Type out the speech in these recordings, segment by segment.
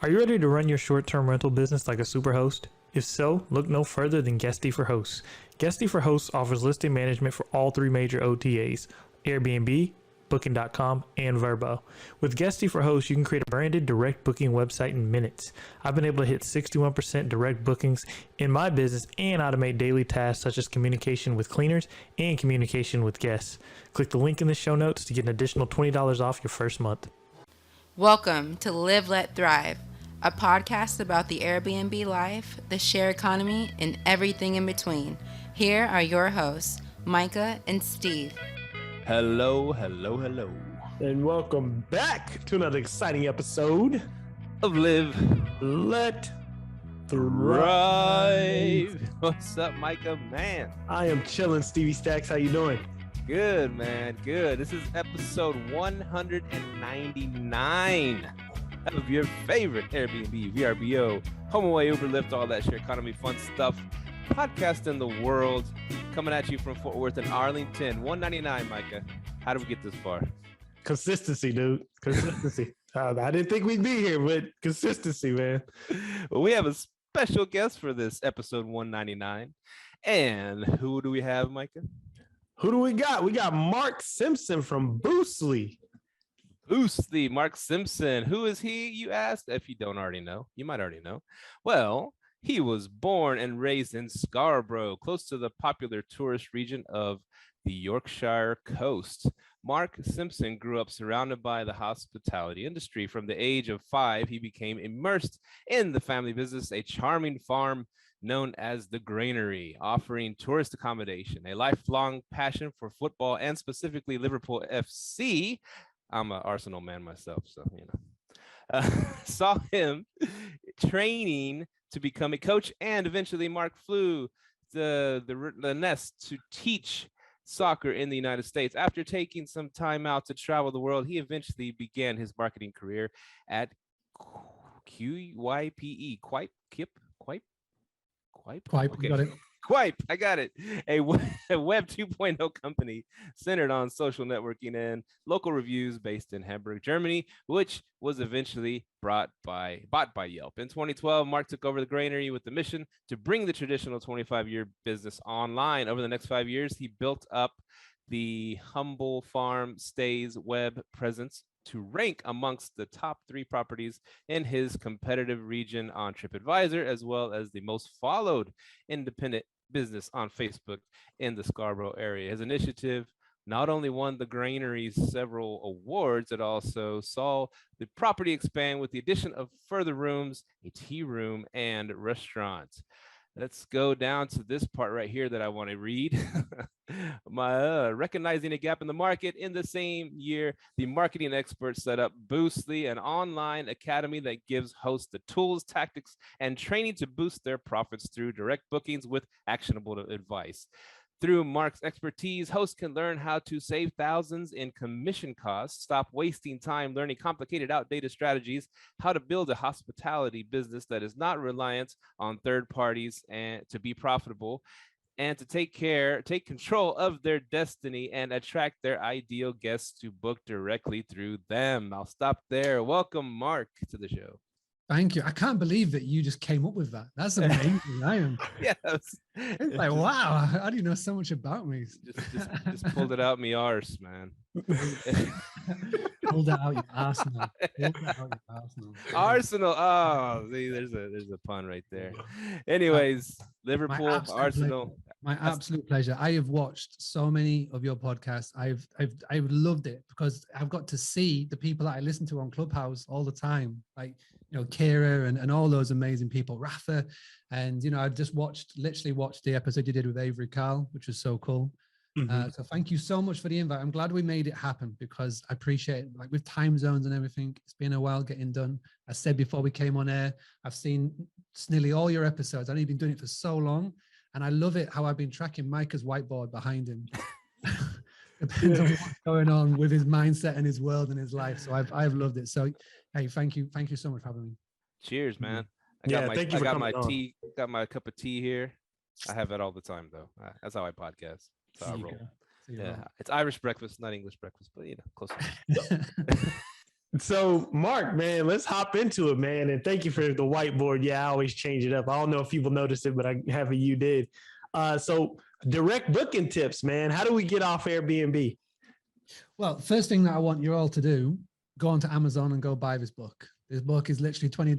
Are you ready to run your short-term rental business like a superhost? If so, look no further than Guesty for Hosts. Guesty for Hosts offers listing management for all three major OTAs, Airbnb, Booking.com, and VRBO. With Guesty for Hosts, you can create a branded direct booking website in minutes. I've been able to hit 61% direct bookings in my business and automate daily tasks such as communication with cleaners and communication with guests. Click the link in the show notes to get an additional $20 off your first month. Welcome to Live, Let, Thrive, a podcast about the Airbnb life, the share economy, and everything in between. Here are your hosts, Micah and Steve. Hello, hello, hello. And welcome back to another exciting episode Of Live, Let, Thrive. What's up, Micah? Man, I am chilling, Stevie Stacks. How you doing? good, man, good. This is episode 199 of your favorite Airbnb, VRBO, home away, Uber, Lyft, all that share economy, fun stuff. Podcast in the world, coming at you from Fort Worth and Arlington. 199, Micah. How did we get this far? Consistency, dude. Consistency. I didn't think we'd be here, but consistency, man. Well, we have a special guest for this episode 199. And who do we have, Micah? Who do we got? We got Mark Simpson from Boostly. Boostly, Mark Simpson. Who is he, you ask? If you don't already know, you might already know. Well, he was born and raised in Scarborough, close to the popular tourist region of the Yorkshire coast. Mark Simpson grew up surrounded by the hospitality industry. From the age of 5, he became immersed in the family business, a charming farm known as the Granary, offering tourist accommodation. A lifelong passion for football and specifically Liverpool FC. I'm an Arsenal man myself, so saw him training to become a coach, and eventually Mark flew the nest to teach soccer in the United States. After taking some time out to travel the world, he eventually began his marketing career at QYPE, Quip. Okay. Got it. Quip, I got it. A Web 2.0 company centered on social networking and local reviews based in Hamburg, Germany, which was eventually bought by Yelp. In 2012, Mark took over the Granary with the mission to bring the traditional 25-year business online. Over the next 5 years, he built up the Humble Farm Stays web presence to rank amongst the top 3 properties in his competitive region on TripAdvisor, as well as the most followed independent business on Facebook in the Scarborough area. His initiative not only won the Granary's several awards, it also saw the property expand with the addition of further rooms, a tea room, and restaurants. Let's go down to this part right here that I want to read. Recognizing a gap in the market, in the same year, the marketing experts set up Boostly, an online academy that gives hosts the tools, tactics, and training to boost their profits through direct bookings with actionable advice. Through Mark's expertise, hosts can learn how to save thousands in commission costs, stop wasting time learning complicated, outdated strategies, how to build a hospitality business that is not reliant on third parties and to be profitable, and to take control of their destiny and attract their ideal guests to book directly through them. I'll stop there. Welcome, Mark, to the show. Thank you. I can't believe that you just came up with that. That's amazing. I am. Yes. It's like, wow, how do you know so much about me? Just pulled it out me arse, man. Pulled it out your arsenal. Arsenal. Oh, see, there's a pun right there. Anyways, Liverpool, Arsenal. My absolute pleasure. I have watched so many of your podcasts. I've loved it because I've got to see the people that I listen to on Clubhouse all the time, like Kira and all those amazing people, Rafa, and I've just literally watched the episode you did with Avery Carl, which was so cool. Mm-hmm. So thank you so much for the invite. I'm glad we made it happen because I appreciate it. Like with time zones and everything, it's been a while getting done. I said before we came on air, I've seen nearly all your episodes. I've been doing it for so long, and I love it how I've been tracking Micah's whiteboard behind him. Depends on what's going on with his mindset and his world and his life. So I've loved it. So hey, thank you so much for having me. Cheers, man. Thank you for got my coming on. tea. Got my cup of tea here. I have that all the time, though. That's how I podcast. That's how I roll. Yeah, it's Irish breakfast, not English breakfast, but close enough. So, Mark, man, let's hop into it, man. And thank you for the whiteboard. Yeah, I always change it up. I don't know if people noticed it, but I have a you did. So, direct booking tips, man. How do we get off Airbnb? Well, first thing that I want you all to do, go onto Amazon and go buy this book. This book is literally $20.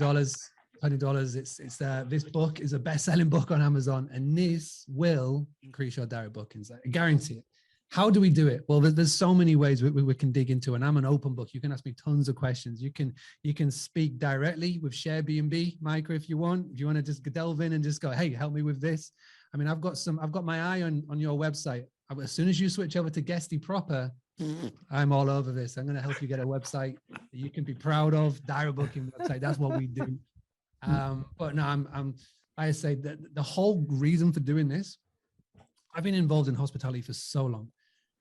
$20. This book is a best-selling book on Amazon, and this will increase your direct bookings. I guarantee it. How do we do it? Well, there's so many ways we can dig into, and I'm an open book. You can ask me tons of questions. You can speak directly with Airbnb, Micah, if you want. If you want to just delve in and just go, hey, help me with this. I mean, I've got my eye on your website. As soon as you switch over to Guesty proper, I'm all over this. I'm going to help you get a website that you can be proud of. Direct booking website. That's what we do. But no, I say that the whole reason for doing this, I've been involved in hospitality for so long.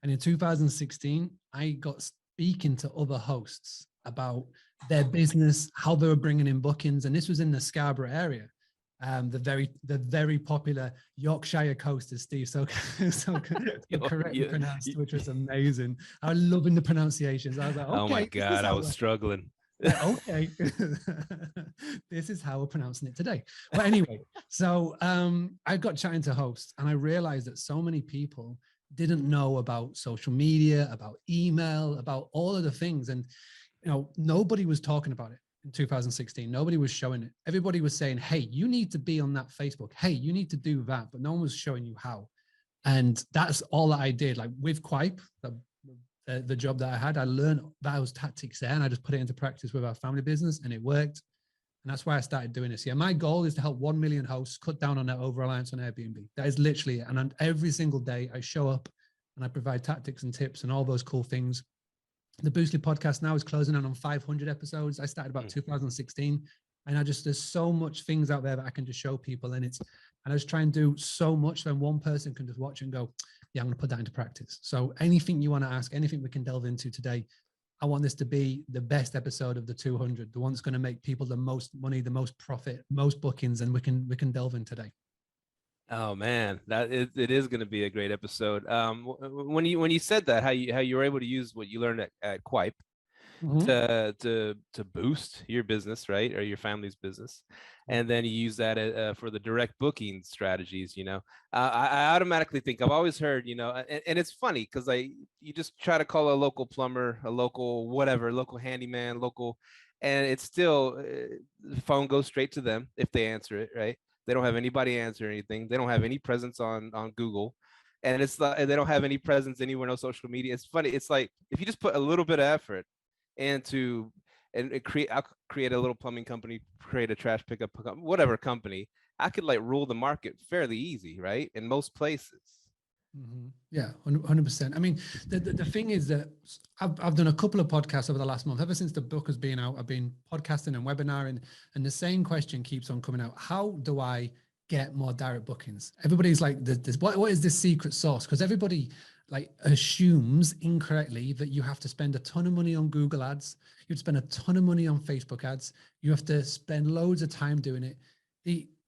And in 2016, I got speaking to other hosts about their business, how they were bringing in bookings. And this was in the Scarborough area. The very popular Yorkshire coast, as Steve so correctly pronounced, which was amazing. I was loving the pronunciations. I was like, okay, oh my God, I was struggling. Okay, this is how we're pronouncing it today. But anyway, so I got chatting to hosts, and I realized that so many people didn't know about social media, about email, about all of the things, and nobody was talking about it. In 2016, nobody was showing it. Everybody was saying, hey, you need to be on that Facebook. Hey, you need to do that. But no one was showing you how. And that's all that I did. Like with Quipe, the job that I had, I learned those tactics there, and I just put it into practice with our family business, and it worked. And that's why I started doing this. Yeah, my goal is to help 1 million hosts cut down on their over-reliance on Airbnb. That is literally it. And every single day I show up and I provide tactics and tips and all those cool things. The Boostly podcast now is closing in on 500 episodes. I started about 2016, and there's so much things out there that I can just show people, and I just try and do so much that one person can just watch and go, yeah, I'm going to put that into practice. So anything you want to ask, anything we can delve into today, I want this to be the best episode of the 200, the one that's going to make people the most money, the most profit, most bookings, and we can delve in today. Oh man, it is going to be a great episode. When you said that, how you were able to use what you learned at Quipe to boost your business, right, or your family's business, and then you use that for the direct booking strategies. I automatically think, I've always heard, and it's funny because you just try to call a local plumber, a local whatever, local handyman, and it's still the phone goes straight to them if they answer it, right? They don't have anybody answer anything. They don't have any presence on Google, and it's like they don't have any presence anywhere on social media. It's funny. It's like if you just put a little bit of effort into I'll create a little plumbing company, create a trash pickup, whatever company, I could rule the market fairly easy, right? In most places. Yeah, 100%. I mean, the thing is that I've done a couple of podcasts over the last month. Ever since the book has been out, I've been podcasting and webinaring, and the same question keeps on coming out. How do I get more direct bookings? Everybody's like, what is this secret sauce? Because everybody assumes incorrectly that you have to spend a ton of money on Google ads. You have to spend a ton of money on Facebook ads. You have to spend loads of time doing it.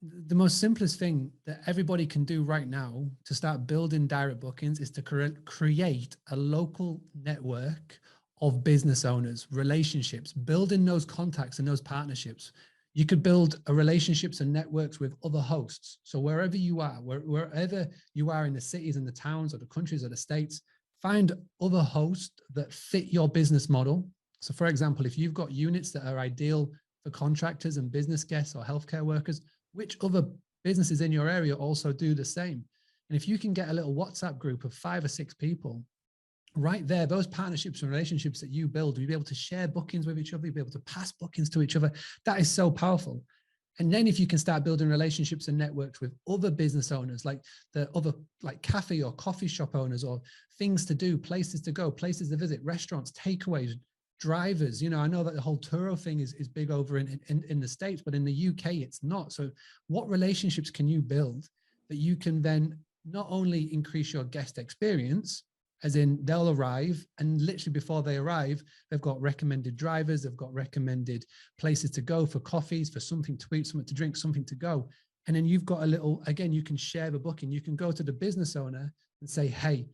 The most simplest thing that everybody can do right now to start building direct bookings is to create a local network of business owners, relationships, building those contacts and those partnerships. You could build relationships and networks with other hosts. So wherever you are, wherever you are in the cities and the towns or the countries or the states, find other hosts that fit your business model. So for example, if you've got units that are ideal for contractors and business guests or healthcare workers, which other businesses in your area also do the same? And if you can get a little WhatsApp group of 5 or 6 people, right there, those partnerships and relationships that you build, you'll be able to share bookings with each other, you'll be able to pass bookings to each other. That is so powerful. And then if you can start building relationships and networks with other business owners, like the other cafe or coffee shop owners, or things to do, places to go, places to visit, restaurants, takeaways, drivers. I know that the whole Turo thing is big over in the States, but in the UK, it's not. So what relationships can you build that you can then not only increase your guest experience, as in they'll arrive, and literally before they arrive, they've got recommended drivers, they've got recommended places to go for coffees, for something to eat, something to drink, something to go. And then you've got a little, again, you can share the booking. You can go to the business owner and say, hey,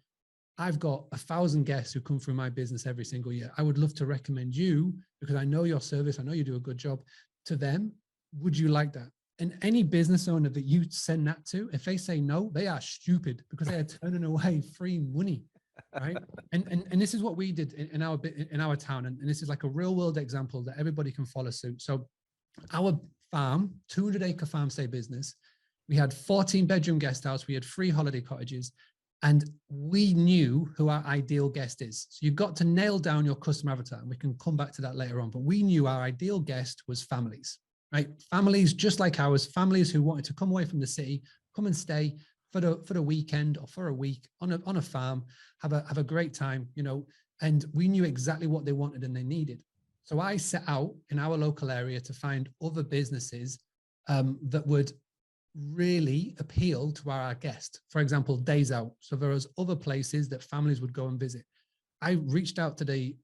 I've got 1,000 guests who come through my business every single year. I would love to recommend you because I know your service. I know you do a good job to them. Would you like that? And any business owner that you send that to, if they say no, they are stupid because they are turning away free money, right? And this is what we did in our town. And this is like a real world example that everybody can follow suit. So our farm, 200-acre farm stay business, we had 14-bedroom guest house. We had 3 holiday cottages. And we knew who our ideal guest is. So you've got to nail down your customer avatar. And we can come back to that later on. But we knew our ideal guest was families, right? Families just like ours, families who wanted to come away from the city, come and stay for the weekend or for a week on a farm, have a great time, you know, and we knew exactly what they wanted and they needed. So I set out in our local area to find other businesses that would really appeal to our guest. For example, days out. So there was other places that families would go and visit. I reached out to the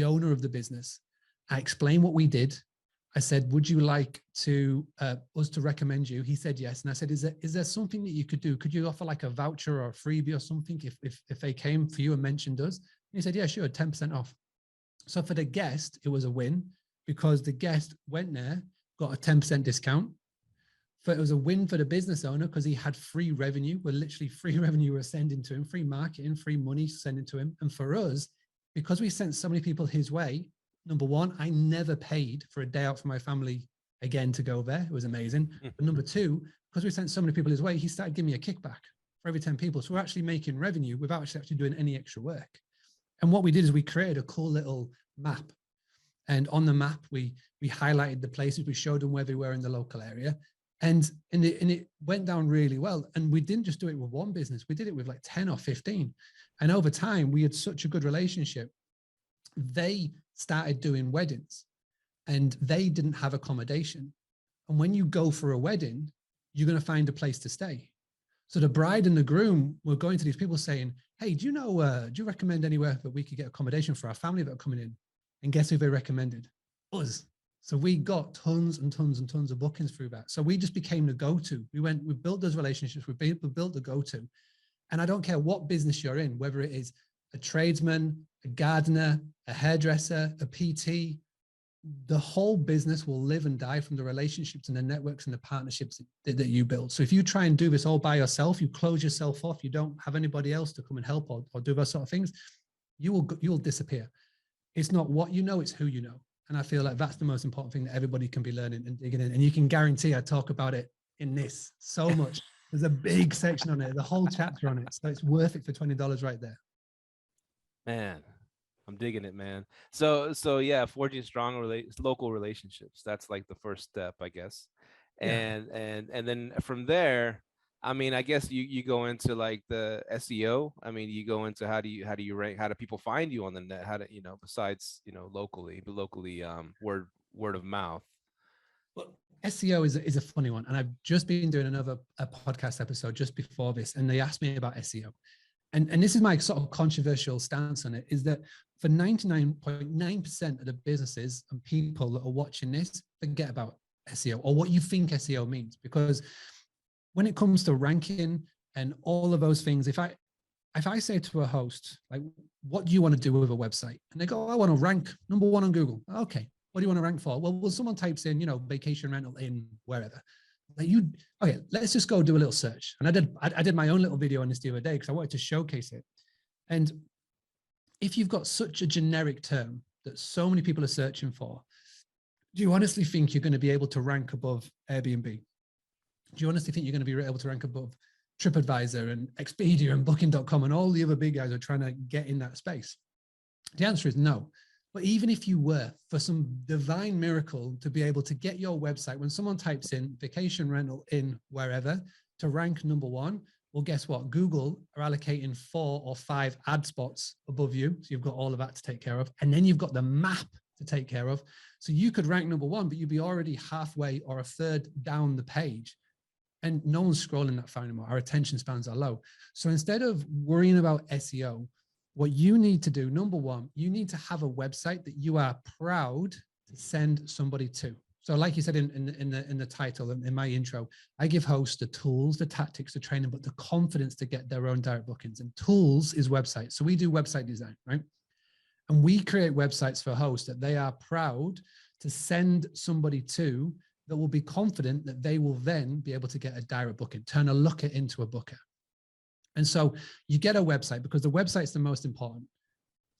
owner of the business. I explained what we did. I said, would you like to us to recommend you? He said yes. And I said, is there something that you could do? Could you offer like a voucher or a freebie or something if they came for you and mentioned us? And he said, yeah, sure, 10% off. So for the guest, it was a win because the guest went there, got a 10% discount. But it was a win for the business owner because he had free revenue. We're literally free revenue we're sending to him, free marketing, free money sending to him. And for us, because we sent so many people his way, number one, I never paid for a day out for my family again to go there. It was amazing. But number two, because we sent so many people his way, he started giving me a kickback for every 10 people. So we're actually making revenue without actually doing any extra work. And what we did is we created a cool little map. And on the map, we highlighted the places, we showed them where they were in the local area. And it went down really well. And we didn't just do it with one business. We did it with like 10 or 15. And over time, we had such a good relationship. They started doing weddings and they didn't have accommodation. And when you go for a wedding, you're going to find a place to stay. So the bride and the groom were going to these people saying, hey, do you recommend anywhere that we could get accommodation for our family that are coming in? And guess who they recommended? Us. So we got tons and tons and tons of bookings through that. So we just became the go-to. We built those relationships. We built the go-to. And I don't care what business you're in, whether it is a tradesman, a gardener, a hairdresser, a PT, the whole business will live and die from the relationships and the networks and the partnerships that you build. So if you try and do this all by yourself, you close yourself off, you don't have anybody else to come and help or do those sort of things, you'll disappear. It's not what you know, it's who you know. And I feel like that's the most important thing that everybody can be learning and digging in. And you can guarantee I talk about it in this so much. There's a big section on it, the whole chapter on it. So it's worth it for $20 right there. Man, I'm digging it, man. So yeah, forging strong local relationships. That's like the first step, I guess. And then from there, I mean, I guess you go into like the SEO. I mean, you go into how do you rank? How do people find you on the net? How do besides locally, word of mouth. Well, SEO is a funny one, and I've just been doing a podcast episode just before this, and they asked me about SEO, and this is my sort of controversial stance on it, is that for 99.9% of the businesses and people that are watching this, forget about SEO or what you think SEO means, because when it comes to ranking and all of those things, if I say to a host, like, what do you want to do with a website? And they go, I want to rank number 1 on Google. Okay. What do you want to rank for? Well, someone types in, vacation rental in wherever. Like okay, let's just go do a little search. And I did my own little video on this the other day because I wanted to showcase it. And if you've got such a generic term that so many people are searching for, do you honestly think you're going to be able to rank above Airbnb? Do you honestly think you're going to be able to rank above TripAdvisor and Expedia and Booking.com and all the other big guys are trying to get in that space? The answer is no. But even if you were, for some divine miracle to be able to get your website, when someone types in vacation rental in wherever, to rank number 1, well, guess what? Google are allocating 4 or 5 ad spots above you. So you've got all of that to take care of. And then you've got the map to take care of. So you could rank number 1, but you'd be already halfway or a third down the page. And no one's scrolling that far anymore. Our attention spans are low. So instead of worrying about SEO, what you need to do, number 1, you need to have a website that you are proud to send somebody to. So like you said in the title, in my intro, I give hosts the tools, the tactics, the training, but the confidence to get their own direct bookings. And tools is websites. So we do website design, right? And we create websites for hosts that they are proud to send somebody to, that will be confident that they will then be able to get a direct booking, turn a looker into a booker. And so you get a website, because the website's the most important.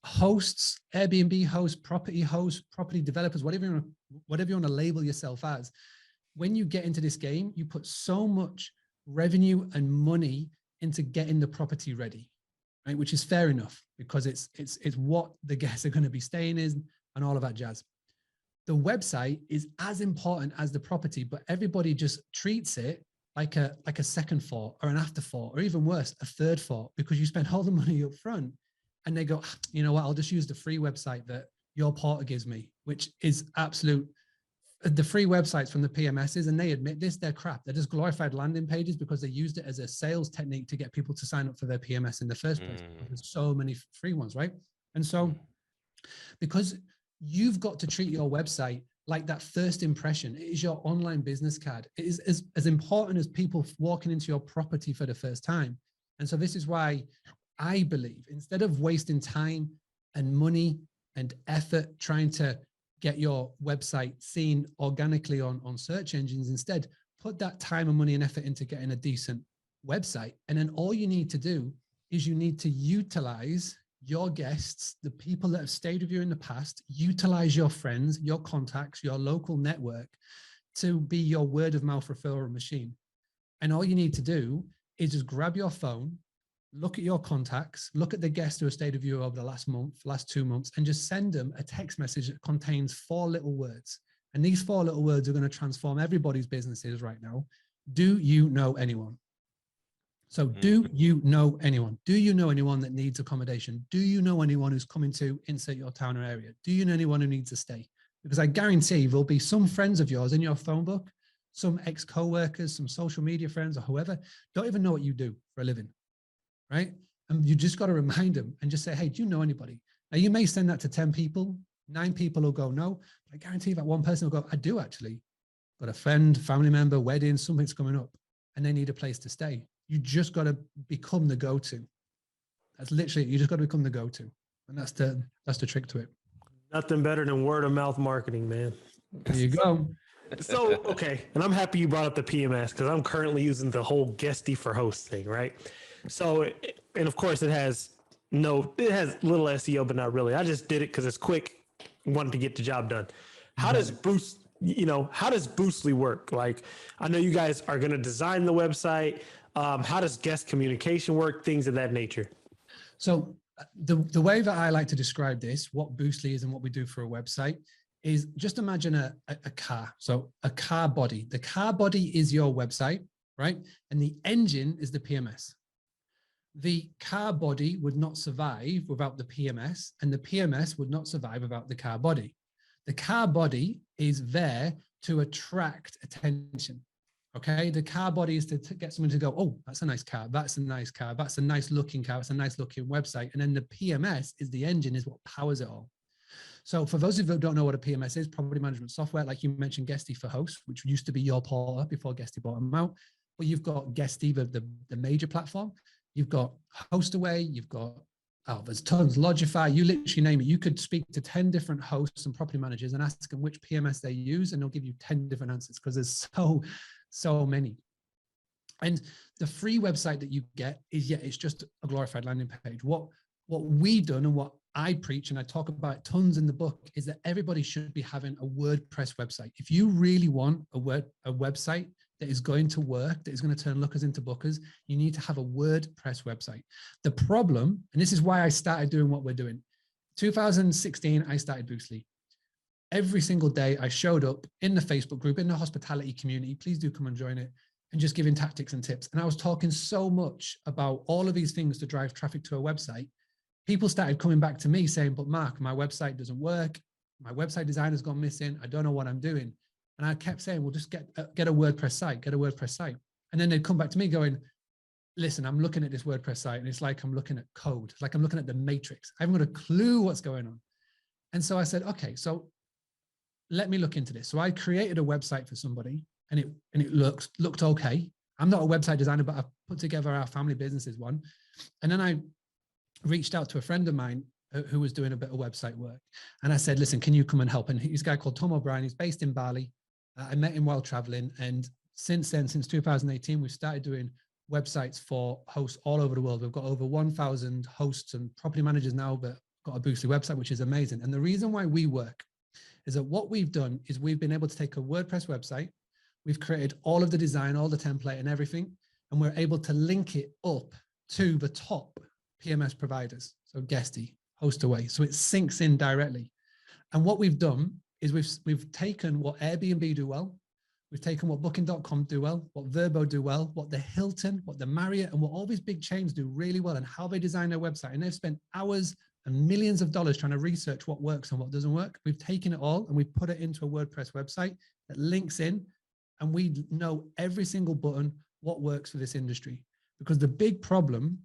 Hosts, Airbnb hosts, property developers, whatever you want to label yourself as, when you get into this game, you put so much revenue and money into getting the property ready, right? Which is fair enough, because it's what the guests are going to be staying in and all of that jazz. The website is as important as the property, but everybody just treats it like a second thought or an afterthought, or even worse, a third thought, because you spend all the money up front. And they go, you know what, I'll just use the free website that your porter gives me, which is the free websites from the PMSs, and they admit this, they're crap. They're just glorified landing pages because they used it as a sales technique to get people to sign up for their PMS in the first place. There's so many free ones, right? And so because you've got to treat your website like that first impression, it is your online business card. It is as important as people walking into your property for the first time. And so this is why I believe, instead of wasting time and money and effort trying to get your website seen organically on search engines, instead put that time and money and effort into getting a decent website. And then all you need to do is you need to utilize your guests, the people that have stayed with you in the past, utilize your friends, your contacts, your local network to be your word of mouth referral machine. And all you need to do is just grab your phone, look at your contacts, look at the guests who have stayed with you over the last 2 months, and just send them a text message that contains 4 little words. And these 4 little words are going to transform everybody's businesses right now. Do you know anyone? So do you know anyone? Do you know anyone that needs accommodation? Do you know anyone who's coming to insert your town or area? Do you know anyone who needs a stay? Because I guarantee there'll be some friends of yours in your phone book, some ex-co-workers, some social media friends or whoever, don't even know what you do for a living. Right? And you just got to remind them and just say, hey, do you know anybody? Now you may send that to 10 people, 9 people will go, no, but I guarantee that one person will go, I do actually. Got a friend, family member, wedding, something's coming up and they need a place to stay. You just got to become the go-to. That's literally, you just got to become the go-to. And that's the trick to it. Nothing better than word of mouth marketing, man. There you go. So, okay. And I'm happy you brought up the PMS because I'm currently using the whole guesty for host thing, right? So, and of course it has little SEO, but not really. I just did it because it's quick, wanted to get the job done. How does Boostly work? Like, I know you guys are going to design the website. How does guest communication work? Things of that nature. So the way that I like to describe this, what Boostly is and what we do for a website, is just imagine a car. So a car body. The car body is your website, right? And the engine is the PMS. The car body would not survive without the PMS, and the PMS would not survive without the car body. The car body is there to attract attention. Okay, the car body is to get someone to go, oh, that's a nice car, that's a nice car, that's a nice looking car, it's a nice looking website. And then the PMS is the engine, is what powers it all. So for those of you who don't know what a PMS is, property management software, like you mentioned, Guesty for Hosts, which used to be your portal before Guesty bought them out. But you've got Guesty, the major platform. You've got HostAway, you've got, there's tons, Logify, you literally name it. You could speak to 10 different hosts and property managers and ask them which PMS they use, and they'll give you 10 different answers because there's so many. And the free website that you get is, it's just a glorified landing page. What we've done and what I preach, and I talk about tons in the book, is that everybody should be having a WordPress website. If you really want a website that is going to work, that is going to turn lookers into bookers, you need to have a WordPress website. The problem, and this is why I started doing what we're doing. 2016, I started Boostly. Every single day I showed up in the Facebook group, in the hospitality community, please do come and join it, and just giving tactics and tips. And I was talking so much about all of these things to drive traffic to a website. People started coming back to me saying, but Mark, my website doesn't work. My website design has gone missing. I don't know what I'm doing. And I kept saying, well, just get a WordPress site, And then they'd come back to me going, listen, I'm looking at this WordPress site and it's like I'm looking at code. It's like I'm looking at the matrix. I haven't got a clue what's going on. And so I said, okay, so let me look into this. So I created a website for somebody, and it looked okay. I'm not a website designer, but I put together our family businesses one. And then I reached out to a friend of mine who was doing a bit of website work. And I said, listen, can you come and help? And he's a guy called Tom O'Brien. He's based in Bali. I met him while traveling. And since then, since 2018, we've started doing websites for hosts all over the world. We've got over 1,000 hosts and property managers now, but got a Boostly website, which is amazing. And the reason why we work is that what we've done is we've been able to take a WordPress website. We've created all of the design, all the template and everything, and we're able to link it up to the top PMS providers. So Guesty, Hostaway. So it syncs in directly. And what we've done is we've taken what Airbnb do well. We've taken what Booking.com do well, what VRBO do well, what the Hilton, what the Marriott, and what all these big chains do really well, and how they design their website. And they've spent hours and millions of dollars trying to research what works and what doesn't work. We've taken it all and we've put it into a WordPress website that links in, and we know every single button, what works for this industry. Because the big problem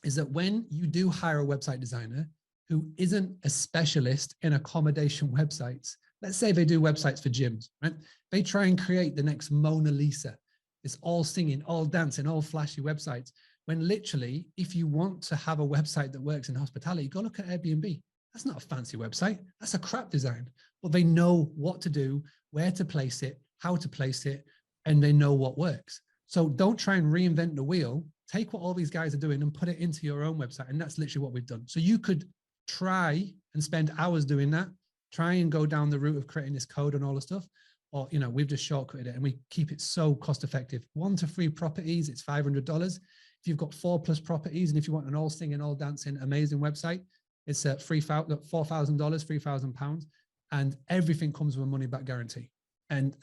is that when you do hire a website designer who isn't a specialist in accommodation websites, let's say they do websites for gyms, right? They try and create the next Mona Lisa, this all singing, all dancing, all flashy websites. When literally, if you want to have a website that works in hospitality, go look at Airbnb. That's not a fancy website. That's a crap design. But they know what to do, where to place it, how to place it, and they know what works. So don't try and reinvent the wheel. Take what all these guys are doing and put it into your own website. And that's literally what we've done. So you could try and spend hours doing that, try and go down the route of creating this code and all the stuff. Or, you know, we've just shortcutted it and we keep it so cost effective. 1 to 3 properties, it's $500. If you've got 4+ properties, and if you want an all singing, all dancing, amazing website, it's $4,000, £3,000, and everything comes with a money back guarantee. And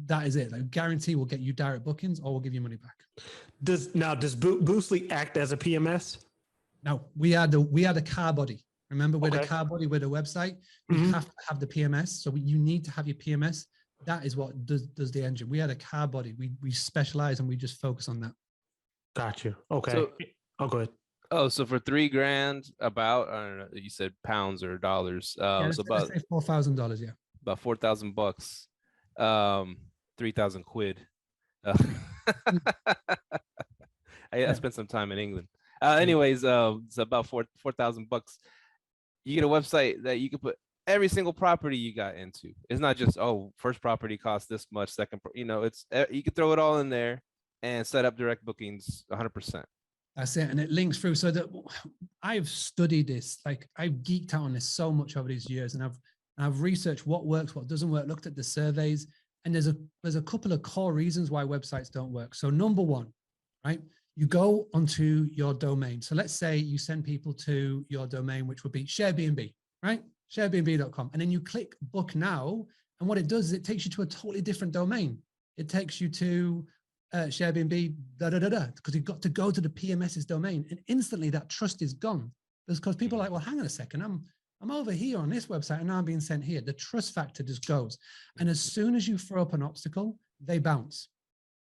that is it. Like, guarantee will get you direct bookings or we'll give you money back. Does Boostly act as a PMS? No, we are the car body. Remember, we're the car body, we're the website. We have to have the PMS. So you need to have your PMS. That is what does the engine. We are the car body. We specialize and we just focus on that. Got you. Okay. So, go ahead. Oh, so for $3,000, about, I don't know, you said pounds or dollars. Yeah, so about $4,000. Yeah. About $4,000. 3,000 quid. I spent some time in England. Anyways, it's about $4,000. You get a website that you can put every single property you got into. It's not just, oh, first property costs this much, second, it's you can throw it all in there and set up direct bookings 100%. That's it. And it links through. So that I've studied this, like I've geeked out on this so much over these years, and I've researched what works, what doesn't work, looked at the surveys, and there's a couple of core reasons why websites don't work. So number one, right? You go onto your domain. So let's say you send people to your domain, which would be Sharebnb, right? Sharebnb.com. And then you click book now. And what it does is it takes you to a totally different domain. It takes you to Sharebnb, because you've got to go to the PMS's domain. And instantly that trust is gone. Because people are like, well, hang on a second. I'm over here on this website and now I'm being sent here. The trust factor just goes. And as soon as you throw up an obstacle, they bounce.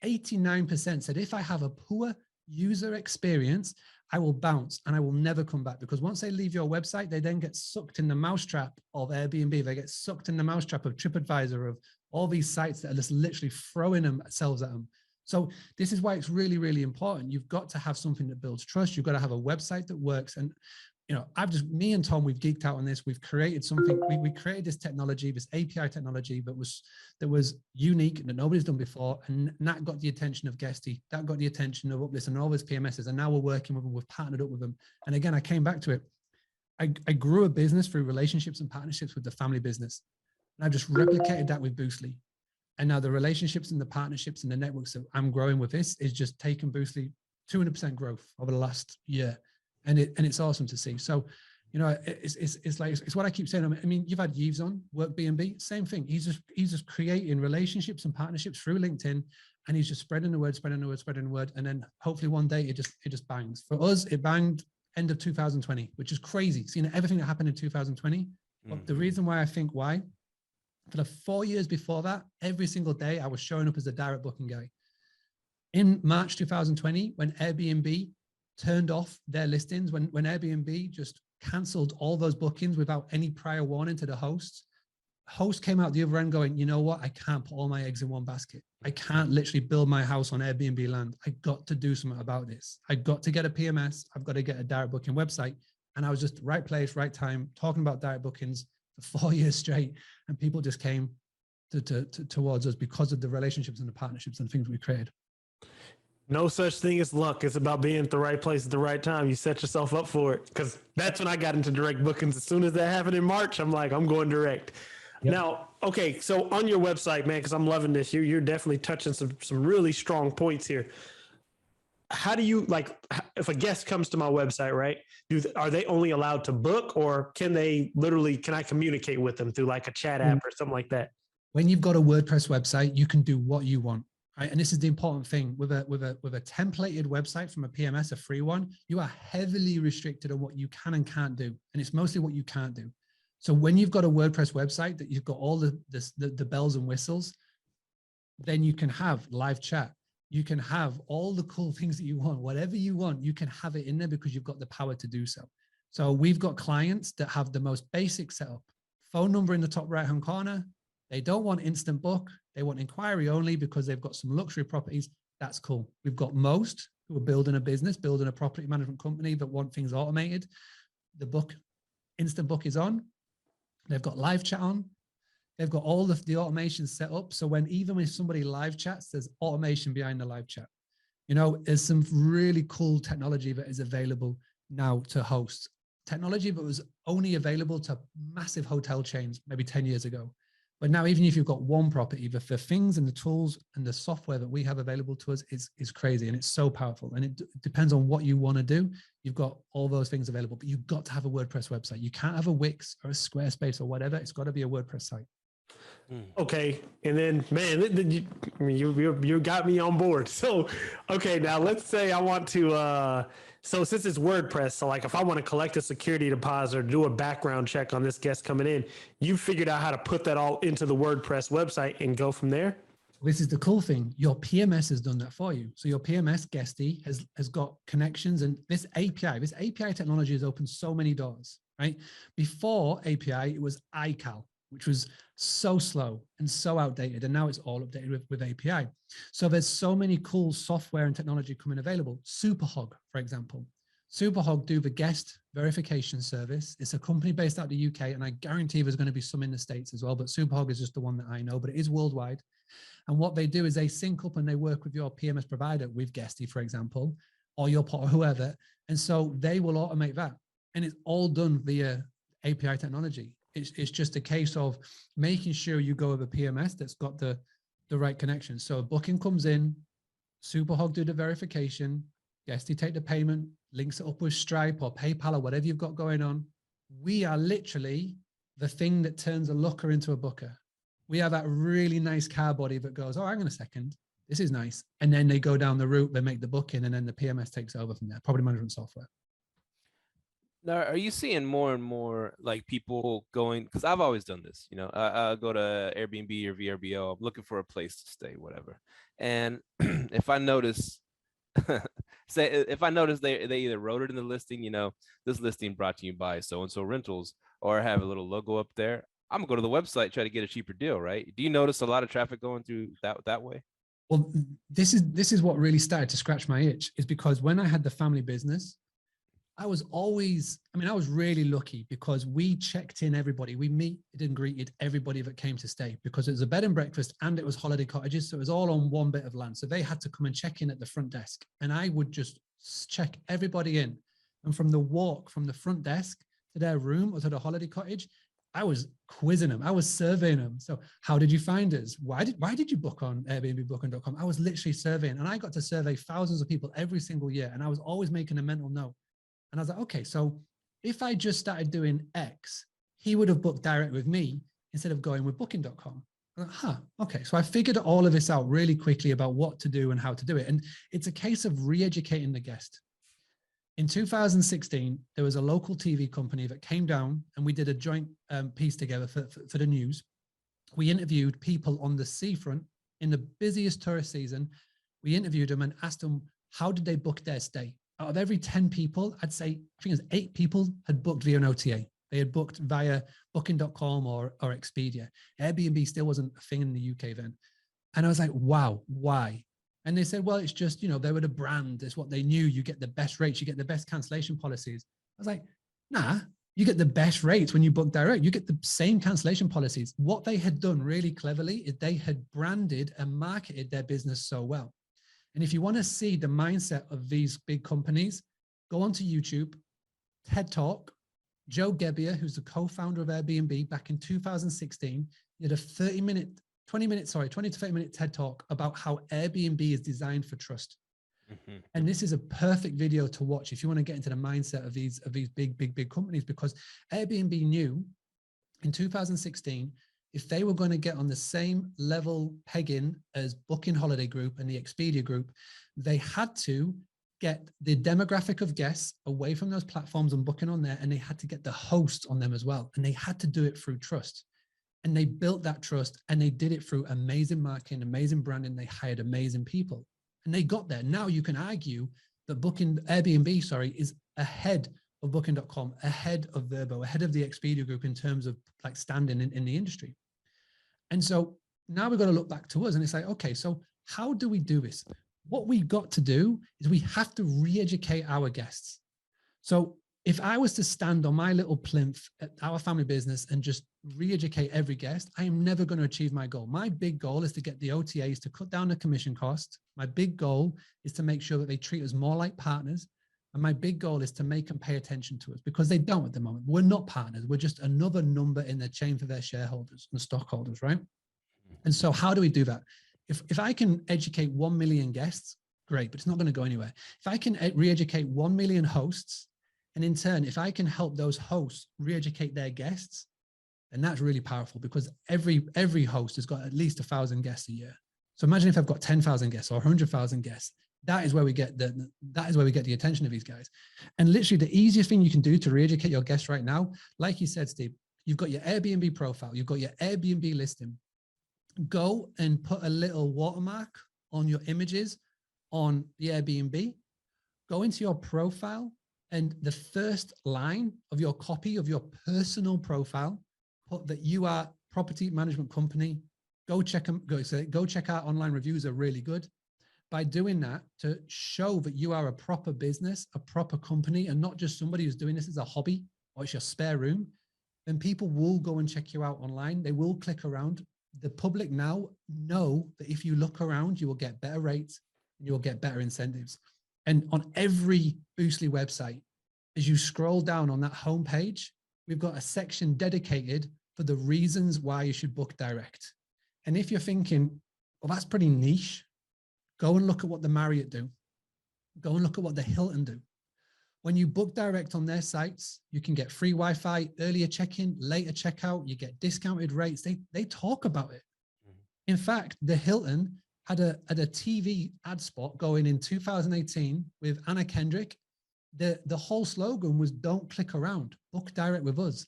89% said, if I have a poor user experience, I will bounce and I will never come back, because once they leave your website, they then get sucked in the mousetrap of Airbnb. They get sucked in the mousetrap of TripAdvisor, of all these sites that are just literally throwing themselves at them. So this is why it's really, really important. You've got to have something that builds trust. You've got to have a website that works. And me and Tom, we've geeked out on this. We've created something. We created this technology, this API technology that was unique and that nobody's done before. And that got the attention of Guesty. That got the attention of Uplift and all those PMSs. And now we're working with them. We've partnered up with them. And again, I came back to it. I grew a business through relationships and partnerships with the family business. And I just replicated that with Boostly. And now the relationships and the partnerships and the networks that I'm growing with this is just taking Boostly 200% growth over the last year. And it's awesome to see. So, it's what I keep saying. I mean, you've had Yves on WorkBnB, same thing. He's just creating relationships and partnerships through LinkedIn, and he's just spreading the word. And then hopefully one day it just bangs. For us, it banged end of 2020, which is crazy. Seeing everything that happened in 2020. But the reason why I think why, for the 4 years before that, every single day I was showing up as a direct booking guy. In March 2020, when Airbnb turned off their listings, when Airbnb just canceled all those bookings without any prior warning to the hosts, host came out the other end going, you know what? I can't put all my eggs in one basket. I can't literally build my house on Airbnb land. I got to do something about this. I got to get a PMS. I've got to get a direct booking website. And I was just right place, right time, talking about direct bookings for 4 years straight. And people just came towards us because of the relationships and the partnerships and things we created. No such thing as luck. It's about being at the right place at the right time. You set yourself up for it, because that's when I got into direct bookings. As soon as that happened in March, I'm like, I'm going direct. Yep. Now, okay, so on your website, man, because I'm loving this, you're definitely touching some really strong points here. How do you, like, if a guest comes to my website, right? Are they only allowed to book, or can I communicate with them through like a chat app or something like that? When you've got a WordPress website, you can do what you want. Right? And this is the important thing with a templated website from a PMS, a free one, you are heavily restricted on what you can and can't do. And it's mostly what you can't do. So when you've got a WordPress website that you've got all the bells and whistles, then you can have live chat. You can have all the cool things that you want, whatever you want, you can have it in there because you've got the power to do so. So we've got clients that have the most basic setup, phone number in the top right-hand corner. They don't want instant book. They want inquiry only because they've got some luxury properties. That's cool. We've got most who are building a business, building a property management company that want things automated. The instant book is on. They've got live chat on. They've got all of the automation set up. So even if somebody live chats, there's automation behind the live chat. You know, there's some really cool technology that is available now to host. Technology that was only available to massive hotel chains maybe 10 years ago. But now, even if you've got one property, the things and the tools and the software that we have available to us is crazy, and it's so powerful. And it depends on what you want to do. You've got all those things available, but you've got to have a WordPress website. You can't have a Wix or a Squarespace or whatever. It's got to be a WordPress site. Okay. And then, man, you got me on board. So, okay, now let's say I want to, so since it's WordPress, so like if I want to collect a security deposit or do a background check on this guest coming in, you figured out how to put that all into the WordPress website and go from there? This is the cool thing. Your PMS has done that for you. So your PMS guestie has got connections, and this API technology has opened so many doors, right? Before API, it was iCal, which was so slow and so outdated. And now it's all updated with API. So there's so many cool software and technology coming available. Superhog, for example. Superhog do the guest verification service. It's a company based out of the UK, and I guarantee there's going to be some in the States as well, but Superhog is just the one that I know, but it is worldwide. And what they do is they sync up and they work with your PMS provider, with Guesty, for example, or your or whoever. And so they will automate that. And it's all done via API technology. It's just a case of making sure you go with a PMS that's got the right connection. So a booking comes in, Superhog do the verification, Guesty take the payment, links it up with Stripe or PayPal or whatever you've got going on. We are literally the thing that turns a looker into a booker. We have that really nice car body that goes, oh, hang on a second, this is nice. And then they go down the route, they make the booking, and then the PMS takes over from there, property management software. Now, are you seeing more and more like people going, because I've always done this, you know, I go to Airbnb or VRBO, I'm looking for a place to stay, whatever. And if I notice, if I notice they either wrote it in the listing, you know, this listing brought to you by so-and-so rentals, or have a little logo up there, I'm gonna go to the website, try to get a cheaper deal, right? Do you notice a lot of traffic going through that way? Well, this is what really started to scratch my itch, is because when I had the family business, I was really lucky because we checked in everybody. We meet and greeted everybody that came to stay, because it was a bed and breakfast and it was holiday cottages. So it was all on one bit of land. So they had to come and check in at the front desk, and I would just check everybody in. And from the walk from the front desk to their room or to the holiday cottage, I was quizzing them. I was surveying them. So how did you find us? Why did you book on Airbnbbooking.com? I was literally surveying, and I got to survey thousands of people every single year. And I was always making a mental note. And I was like, okay, so if I just started doing X, he would have booked direct with me instead of going with booking.com. Like, okay. So I figured all of this out really quickly about what to do and how to do it. And it's a case of re-educating the guest. In 2016, there was a local TV company that came down, and we did a joint piece together for the news. We interviewed people on the seafront in the busiest tourist season. We interviewed them and asked them, how did they book their stay? Out of every 10 people, I'd say, I think it was 8 people had booked via an OTA. They had booked via booking.com or Expedia. Airbnb still wasn't a thing in the UK then. And I was like, wow, why? And they said, well, it's just, they were the brand. It's what they knew. You get the best rates. You get the best cancellation policies. I was like, nah, you get the best rates when you book direct. You get the same cancellation policies. What they had done really cleverly is they had branded and marketed their business so well. And if you want to see the mindset of these big companies, go onto YouTube, TED Talk. Joe Gebbia, who's the co-founder of Airbnb, back in 2016, he had a 20 to 30 minute TED Talk about how Airbnb is designed for trust. Mm-hmm. And this is a perfect video to watch if you want to get into the mindset of these big companies, because Airbnb knew in 2016, if they were going to get on the same level pegging as Booking Holiday Group and the Expedia Group, they had to get the demographic of guests away from those platforms and booking on there, and they had to get the hosts on them as well. And they had to do it through trust. And they built that trust, and they did it through amazing marketing, amazing branding. They hired amazing people, and they got there. Now you can argue that Airbnb is ahead of Booking.com, ahead of VRBO, ahead of the Expedia Group in terms of like standing in the industry. And so now we've got to look back to us, and it's like, okay, so how do we do this? What we got to do is we have to re-educate our guests. So if I was to stand on my little plinth at our family business and just re-educate every guest, I am never going to achieve my goal. My big goal is to get the OTAs to cut down the commission cost. My big goal is to make sure that they treat us more like partners. And my big goal is to make them pay attention to us, because they don't at the moment. We're not partners. We're just another number in the chain for their shareholders and stockholders, right? And so how do we do that? If I can educate 1 million guests, great, but it's not going to go anywhere. If I can re-educate 1 million hosts, and in turn, if I can help those hosts re-educate their guests, then that's really powerful, because every host has got at least 1,000 guests a year. So imagine if I've got 10,000 guests or 100,000 guests. That is where we get the attention of these guys. And literally the easiest thing you can do to re-educate your guests right now, like you said, Steve, you've got your Airbnb profile, you've got your Airbnb listing. Go and put a little watermark on your images on the Airbnb. Go into your profile, and the first line of your copy of your personal profile, put that you are property management company. Go check out online reviews are really good. By doing that, to show that you are a proper business, a proper company, and not just somebody who's doing this as a hobby or it's your spare room, then people will go and check you out online. They will click around. The public now know that if you look around, you will get better rates and you will get better incentives. And on every Boostly website, as you scroll down on that homepage, we've got a section dedicated for the reasons why you should book direct. And if you're thinking, well, that's pretty niche, go and look at what the Marriott do. Go and look at what the Hilton do. When you book direct on their sites, you can get free Wi-Fi, earlier check-in, later checkout, you get discounted rates. They talk about it. In fact, the Hilton had a TV ad spot going in 2018 with Anna Kendrick. The whole slogan was, don't click around, book direct with us.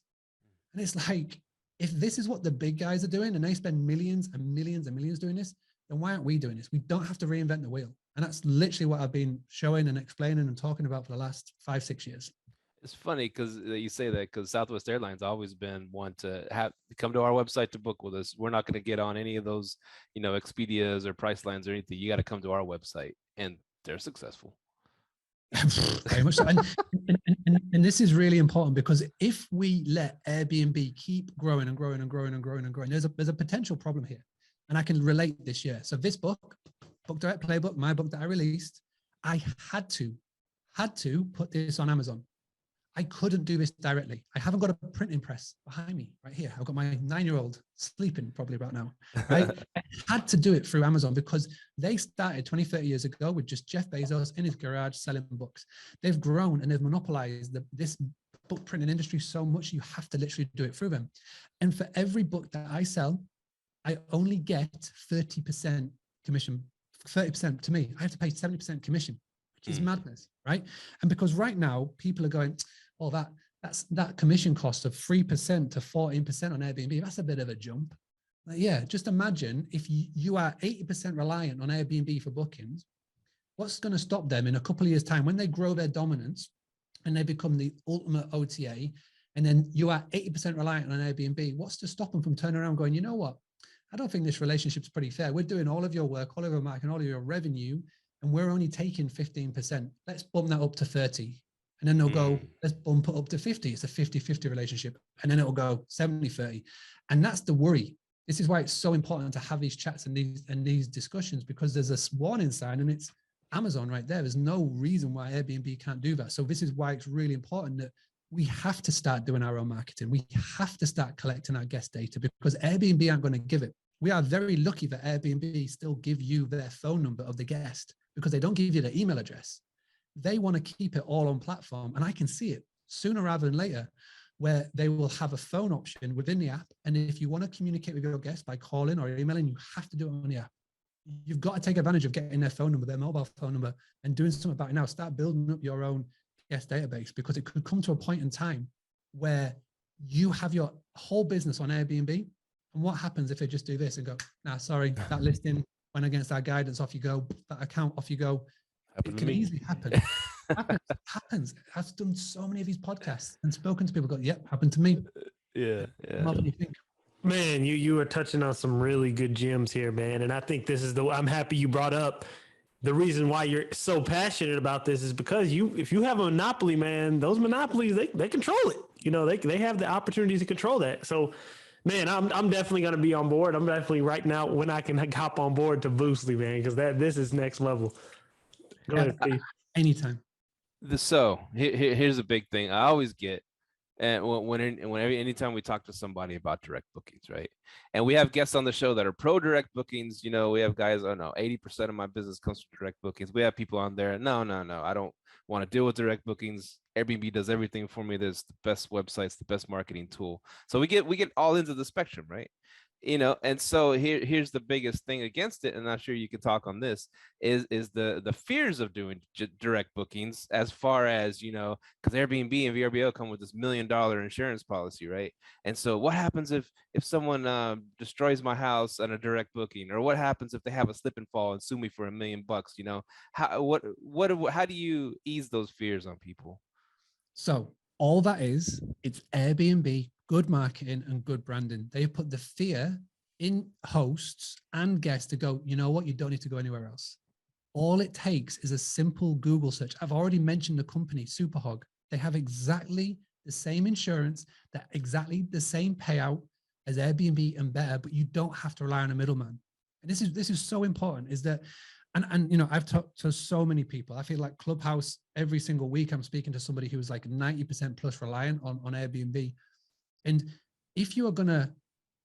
And it's like, if this is what the big guys are doing and they spend millions and millions and millions doing this, then why aren't we doing this? We don't have to reinvent the wheel. And that's literally what I've been showing and explaining and talking about for the last 5-6 years. It's funny because you say that, because Southwest Airlines always been one to come to our website to book with us. We're not going to get on any of those, Expedias or Pricelines or anything. You got to come to our website, and they're successful. Very much so. And this is really important, because if we let Airbnb keep growing and growing and growing and growing and growing, there's a potential problem here. And I can relate this year. So this book, Book Direct Playbook, my book that I released, I had to put this on Amazon. I couldn't do this directly. I haven't got a printing press behind me right here. I've got my 9-year-old sleeping probably right now. Right? I had to do it through Amazon, because they started 20, 30 years ago with just Jeff Bezos in his garage selling books. They've grown and they've monopolized this book printing industry so much, you have to literally do it through them. And for every book that I sell, I only get 30% commission, 30% to me. I have to pay 70% commission, which is madness, right? And because right now people are going, oh, that commission cost of 3% to 14% on Airbnb, that's a bit of a jump. Like, yeah, just imagine if you are 80% reliant on Airbnb for bookings, what's going to stop them in a couple of years' time when they grow their dominance and they become the ultimate OTA? and then you are 80% reliant on Airbnb, what's to stop them from turning around going, you know what? I don't think this relationship's pretty fair. We're doing all of your work, all of your marketing, all of your revenue, and we're only taking 15%. Let's bump that up to 30. And then they'll go, let's bump it up to 50. It's a 50-50 relationship. And then it'll go 70-30. And that's the worry. This is why it's so important to have these chats and these discussions, because there's a warning sign, and it's Amazon right there. There's no reason why Airbnb can't do that. So this is why it's really important that we have to start doing our own marketing. We have to start collecting our guest data, because Airbnb aren't going to give it. We are very lucky that Airbnb still give you their phone number of the guest, because they don't give you their email address. They want to keep it all on platform. And I can see it sooner rather than later, where they will have a phone option within the app. And if you want to communicate with your guest by calling or emailing, you have to do it on the app. You've got to take advantage of getting their phone number, their mobile phone number, and doing something about it now. Start building up your own guest database, because it could come to a point in time where you have your whole business on Airbnb. And what happens if they just do this and go, nah, sorry, that listing went against our guidance, off you go, that account, off you go. It can easily happen. Happens. I've done so many of these podcasts and spoken to people go, yep, happened to me. Yeah. More than you think. Man, you are touching on some really good gems here, man. And I think this is I'm happy you brought up the reason why you're so passionate about this is because if you have a monopoly, man, those monopolies, they control it. You know, they have the opportunity to control that. So, man, I'm definitely going to be on board. I'm definitely right now when I can hop on board to Boostly, man, because this is next level. Go ahead, Steve. Anytime. So here's a big thing I always get, and anytime we talk to somebody about direct bookings, right? And we have guests on the show that are pro direct bookings. You know, we have guys, 80% of my business comes from direct bookings. We have people on there. No, I don't want to deal with direct bookings. Airbnb does everything for me. There's the best websites, the best marketing tool. So we get all into the spectrum, right? You know, and so here's the biggest thing against it, and I'm sure you could talk on this, is the fears of doing direct bookings, as far as, you know, because Airbnb and VRBO come with this $1 million insurance policy, right? And so what happens if someone destroys my house on a direct booking, or what happens if they have a slip and fall and sue me for $1 million? You know, how do you ease those fears on people? So all that is, it's Airbnb, good marketing and good branding. They put the fear in hosts and guests to go, you know what, you don't need to go anywhere else. All it takes is a simple Google search. I've already mentioned the company, Superhog. They have exactly the same insurance, exactly the same payout as Airbnb and better, but you don't have to rely on a middleman. And this is so important, is that, and you know, I've talked to so many people. I feel like Clubhouse, every single week I'm speaking to somebody who's like 90% plus reliant on Airbnb. And if you are going to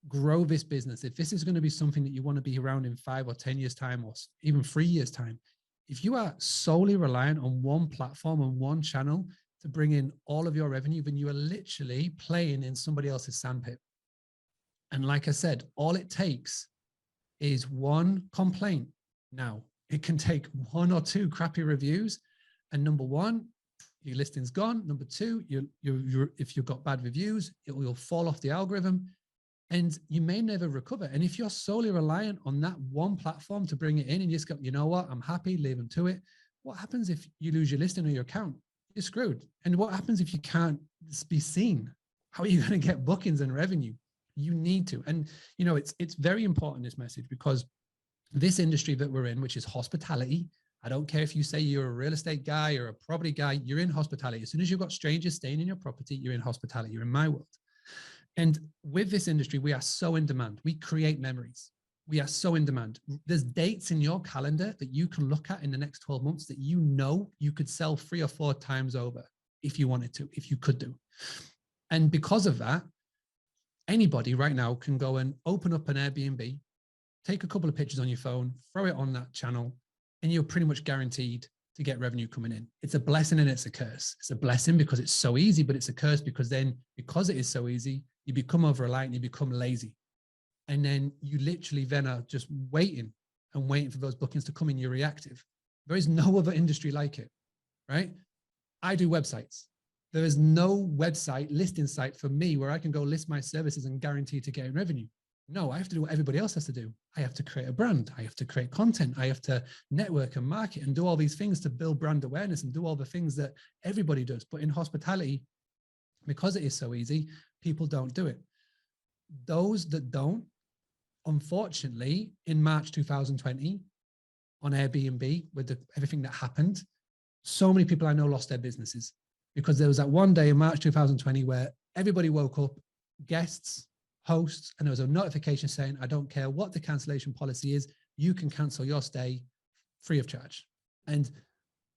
grow this business, if this is going to be something that you want to be around in 5 or 10 years time, or even 3 years time, if you are solely reliant on one platform and one channel to bring in all of your revenue, then you are literally playing in somebody else's sandpit. And like I said, all it takes is one complaint. Now, it can take 1 or 2 crappy reviews. And number one, your listing's gone. Number two, if you've got bad reviews, it will fall off the algorithm and you may never recover. And if you're solely reliant on that one platform to bring it in and you just go, you know what, I'm happy, leave them to it. What happens if you lose your listing or your account? You're screwed. And what happens if you can't be seen? How are you going to get bookings and revenue? You need to. And, you know, it's very important, this message, because this industry that we're in, which is hospitality, I don't care if you say you're a real estate guy or a property guy, you're in hospitality. As soon as you've got strangers staying in your property, you're in hospitality, you're in my world. And with this industry, we are so in demand. We create memories. We are so in demand. There's dates in your calendar that you can look at in the next 12 months that you know you could sell 3 or 4 times over if you wanted to, if you could do. And because of that, anybody right now can go and open up an Airbnb, take a couple of pictures on your phone, throw it on that channel, and you're pretty much guaranteed to get revenue coming in. It's a blessing and it's a curse. It's a blessing because it's so easy, but it's a curse because then, because it is so easy, you become over-reliant, you become lazy. And then you literally then are just waiting and waiting for those bookings to come in. You're reactive. There is no other industry like it, right? I do websites. There is no website, listing site for me where I can go list my services and guarantee to get revenue. No, I have to do what everybody else has to do. I have to create a brand. I have to create content. I have to network and market and do all these things to build brand awareness and do all the things that everybody does. But in hospitality, Because it is so easy, people don't do it. Those that don't, unfortunately, in March 2020, on Airbnb, with everything that happened, so many people I know lost their businesses because there was that one day in March 2020 where everybody woke up, guests, hosts, and there was a notification saying, I don't care what the cancellation policy is, you can cancel your stay free of charge. And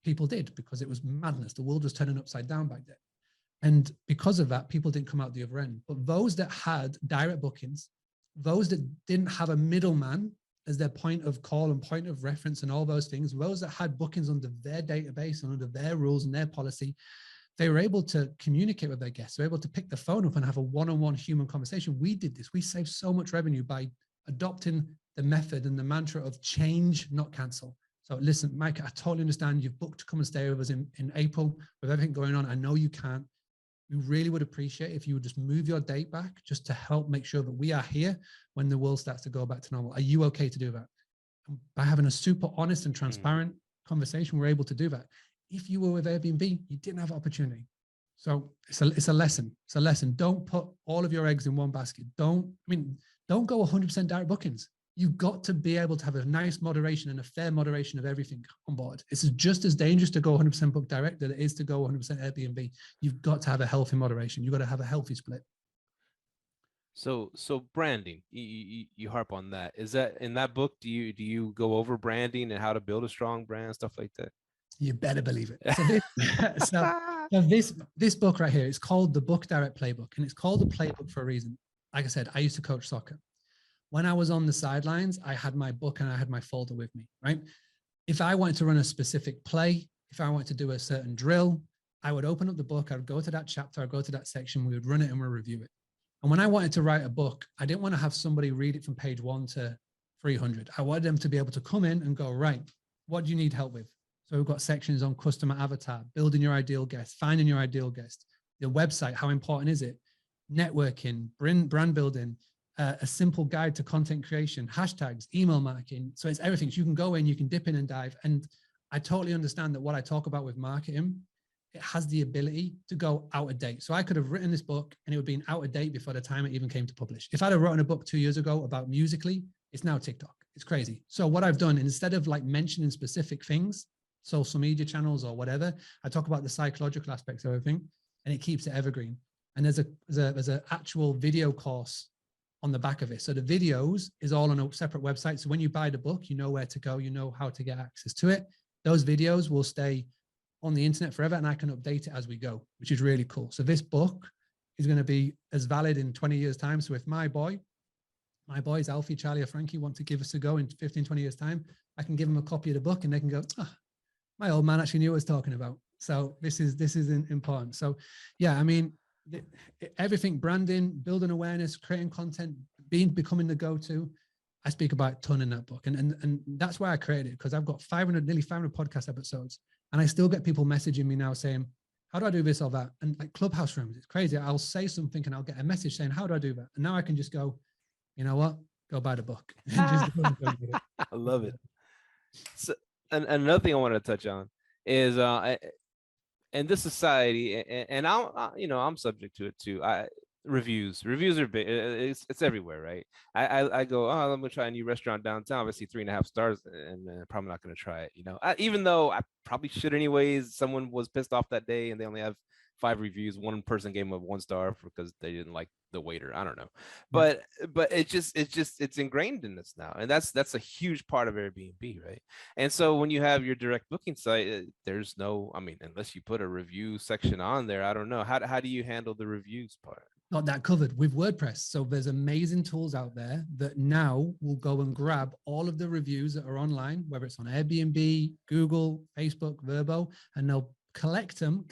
people did, because it was madness. The world was turning upside down back then. And because of that, people didn't come out the other end. But those that had direct bookings, those that didn't have a middleman as their point of call and point of reference and all those things, those that had bookings under their database and under their rules and their policy, they were able to communicate with their guests. They were able to pick the phone up and have a one-on-one human conversation. We did this. We saved so much revenue by adopting the method and the mantra of change, not cancel. So listen, Mike, I totally understand you've booked to come and stay with us in April with everything going on. I know you can't. We really would appreciate if you would just move your date back just to help make sure that we are here when the world starts to go back to normal. Are you okay to do that? And by having a super honest and transparent conversation, we're able to do that. If you were with Airbnb, you didn't have opportunity. So it's a lesson. It's a lesson. Don't put all of your eggs in one basket. Don't go 100% direct bookings. You've got to be able to have a nice moderation and a fair moderation of everything on board. It's just as dangerous to go 100% book direct than it is to go 100% Airbnb. You've got to have a healthy moderation. You've got to have a healthy split. So branding, you harp on that. Is that in that book? Do you go over branding and how to build a strong brand, stuff like that? You better believe it. So this book right here, it's called the Book Direct Playbook, and it's called a playbook for a reason. Like I said, I used to coach soccer. When I was on the sidelines, I had my book and I had my folder with me, right? If I wanted to run a specific play, if I wanted to do a certain drill, I would open up the book, I would go to that chapter, I'd go to that section, we would run it and we'd review it. And when I wanted to write a book, I didn't want to have somebody read it from page 1 to 300. I wanted them to be able to come in and go, right, what do you need help with? So we've got sections on customer avatar, building your ideal guest, finding your ideal guest, the website, how important is it? Networking, brand building, a simple guide to content creation, hashtags, email marketing. So it's everything. So you can go in, you can dip in and dive. And I totally understand that what I talk about with marketing, it has the ability to go out of date. So I could have written this book and it would be out of date before the time it even came to publish. If I'd have written a book 2 years ago about Musical.ly, it's now TikTok. It's crazy. So what I've done, instead of like mentioning specific things, social media channels or whatever, I talk about the psychological aspects of everything, and it keeps it evergreen. And there's a actual video course on the back of it. So the videos is all on a separate website. So when you buy the book, you know where to go, you know how to get access to it. Those videos will stay on the internet forever, and I can update it as we go, which is really cool. So this book is going to be as valid in 20 years time. So if my boys, Alfie, Charlie, or Frankie, want to give us a go in 15, 20 years time, I can give them a copy of the book and they can go, oh, my old man actually knew what I was talking about. So this is important. So yeah, I mean, everything, branding, building awareness, creating content, becoming the go-to. I speak about a ton in that book. And that's why I created it, because I've got nearly 500 podcast episodes. And I still get people messaging me now saying, how do I do this or that? And like Clubhouse rooms, it's crazy. I'll say something and I'll get a message saying, how do I do that? And now I can just go, you know what? Go buy the book. I love it. So, and another thing I want to touch on is in this society, and I'm subject to it too. Reviews are big. It's everywhere, right? I go, oh, I'm gonna try a new restaurant downtown. I see 3.5 stars, and probably not gonna try it. Even though I probably should anyways. Someone was pissed off that day, and they only have 5 reviews. One person gave them a 1 star because they didn't like the waiter. I don't know, but it's ingrained in us now, and that's a huge part of Airbnb, right? And so when you have your direct booking site, there's no, unless you put a review section on there, I don't know how do you handle the reviews part? Got that covered with WordPress. So there's amazing tools out there that now will go and grab all of the reviews that are online, whether it's on Airbnb, Google, Facebook, VRBO, and they'll collate them,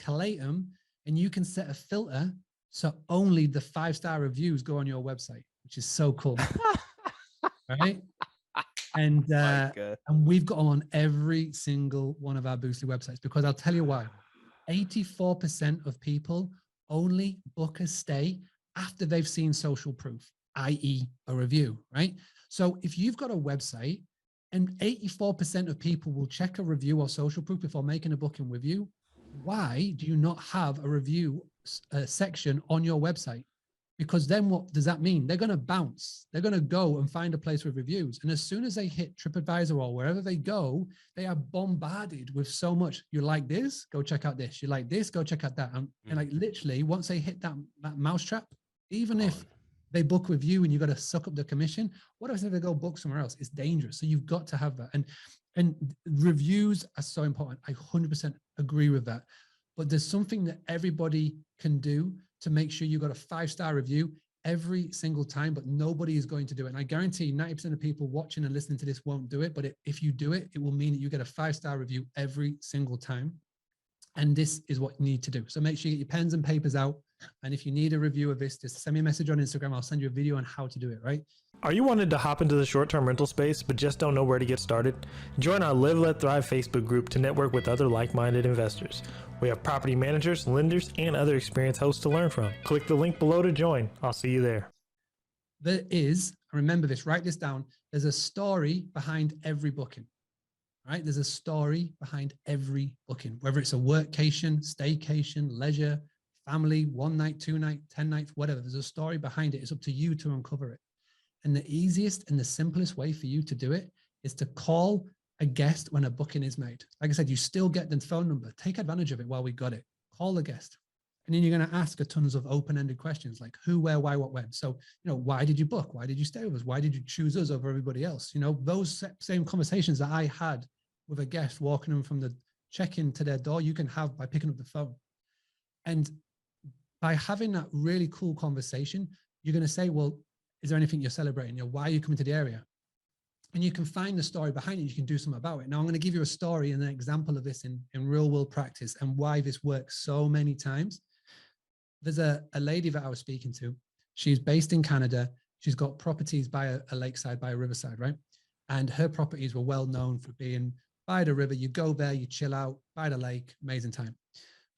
and you can set a filter so only the 5-star reviews go on your website, which is so cool. Right? And we've got them on every single one of our Boostly websites, because I'll tell you why. 84% of people only book a stay after they've seen social proof, i.e. a review, right? So if you've got a website and 84% of people will check a review or social proof before making a booking with you, why do you not have a review section on your website. Because then what does that mean? They're going to bounce. They're going to go and find a place with reviews. And as soon as they hit TripAdvisor or wherever they go, they are bombarded with so much. You like this? Go check out this. You like this? Go check out that. And like literally, once they hit that mousetrap, even if they book with you and you got to suck up the commission, what if they go book somewhere else? It's dangerous. So you've got to have that. And reviews are so important. I 100% agree with that. But there's something that everybody can do to make sure you got a 5-star review every single time, but nobody is going to do it. And I guarantee 90% of people watching and listening to this won't do it. But if you do it, it will mean that you get a 5-star review every single time. And this is what you need to do. So make sure you get your pens and papers out. And if you need a review of this, just send me a message on Instagram. I'll send you a video on how to do it, right? Are you wanting to hop into the short-term rental space but just don't know where to get started? Join our Live Let Thrive Facebook group to network with other like-minded investors. We have property managers, lenders, and other experienced hosts to learn from. Click the link below to join. I'll see you there. There is, remember this, write this down. There's a story behind every booking, right? There's a story behind every booking, whether it's a workcation, staycation, leisure, family, 1 night, 2 night, 10 nights, whatever. There's a story behind it. It's up to you to uncover it. And the easiest and the simplest way for you to do it is to call a guest when a booking is made. Like I said, you still get the phone number. Take advantage of it while we got it. Call the guest. And then you're going to ask a tons of open-ended questions like who, where, why, what, when. So, why did you book? Why did you stay with us? Why did you choose us over everybody else? Those same conversations that I had with a guest walking them from the check-in to their door, you can have by picking up the phone. And by having that really cool conversation, you're going to say, well, is there anything you're celebrating? Why are you coming to the area? And you can find the story behind it. You can do something about it. Now, I'm going to give you a story and an example of this in real world practice and why this works so many times. There's a lady that I was speaking to. She's based in Canada. She's got properties by a lakeside, by a riverside, right? And her properties were well known for being by the river. You go there, you chill out by the lake, amazing time.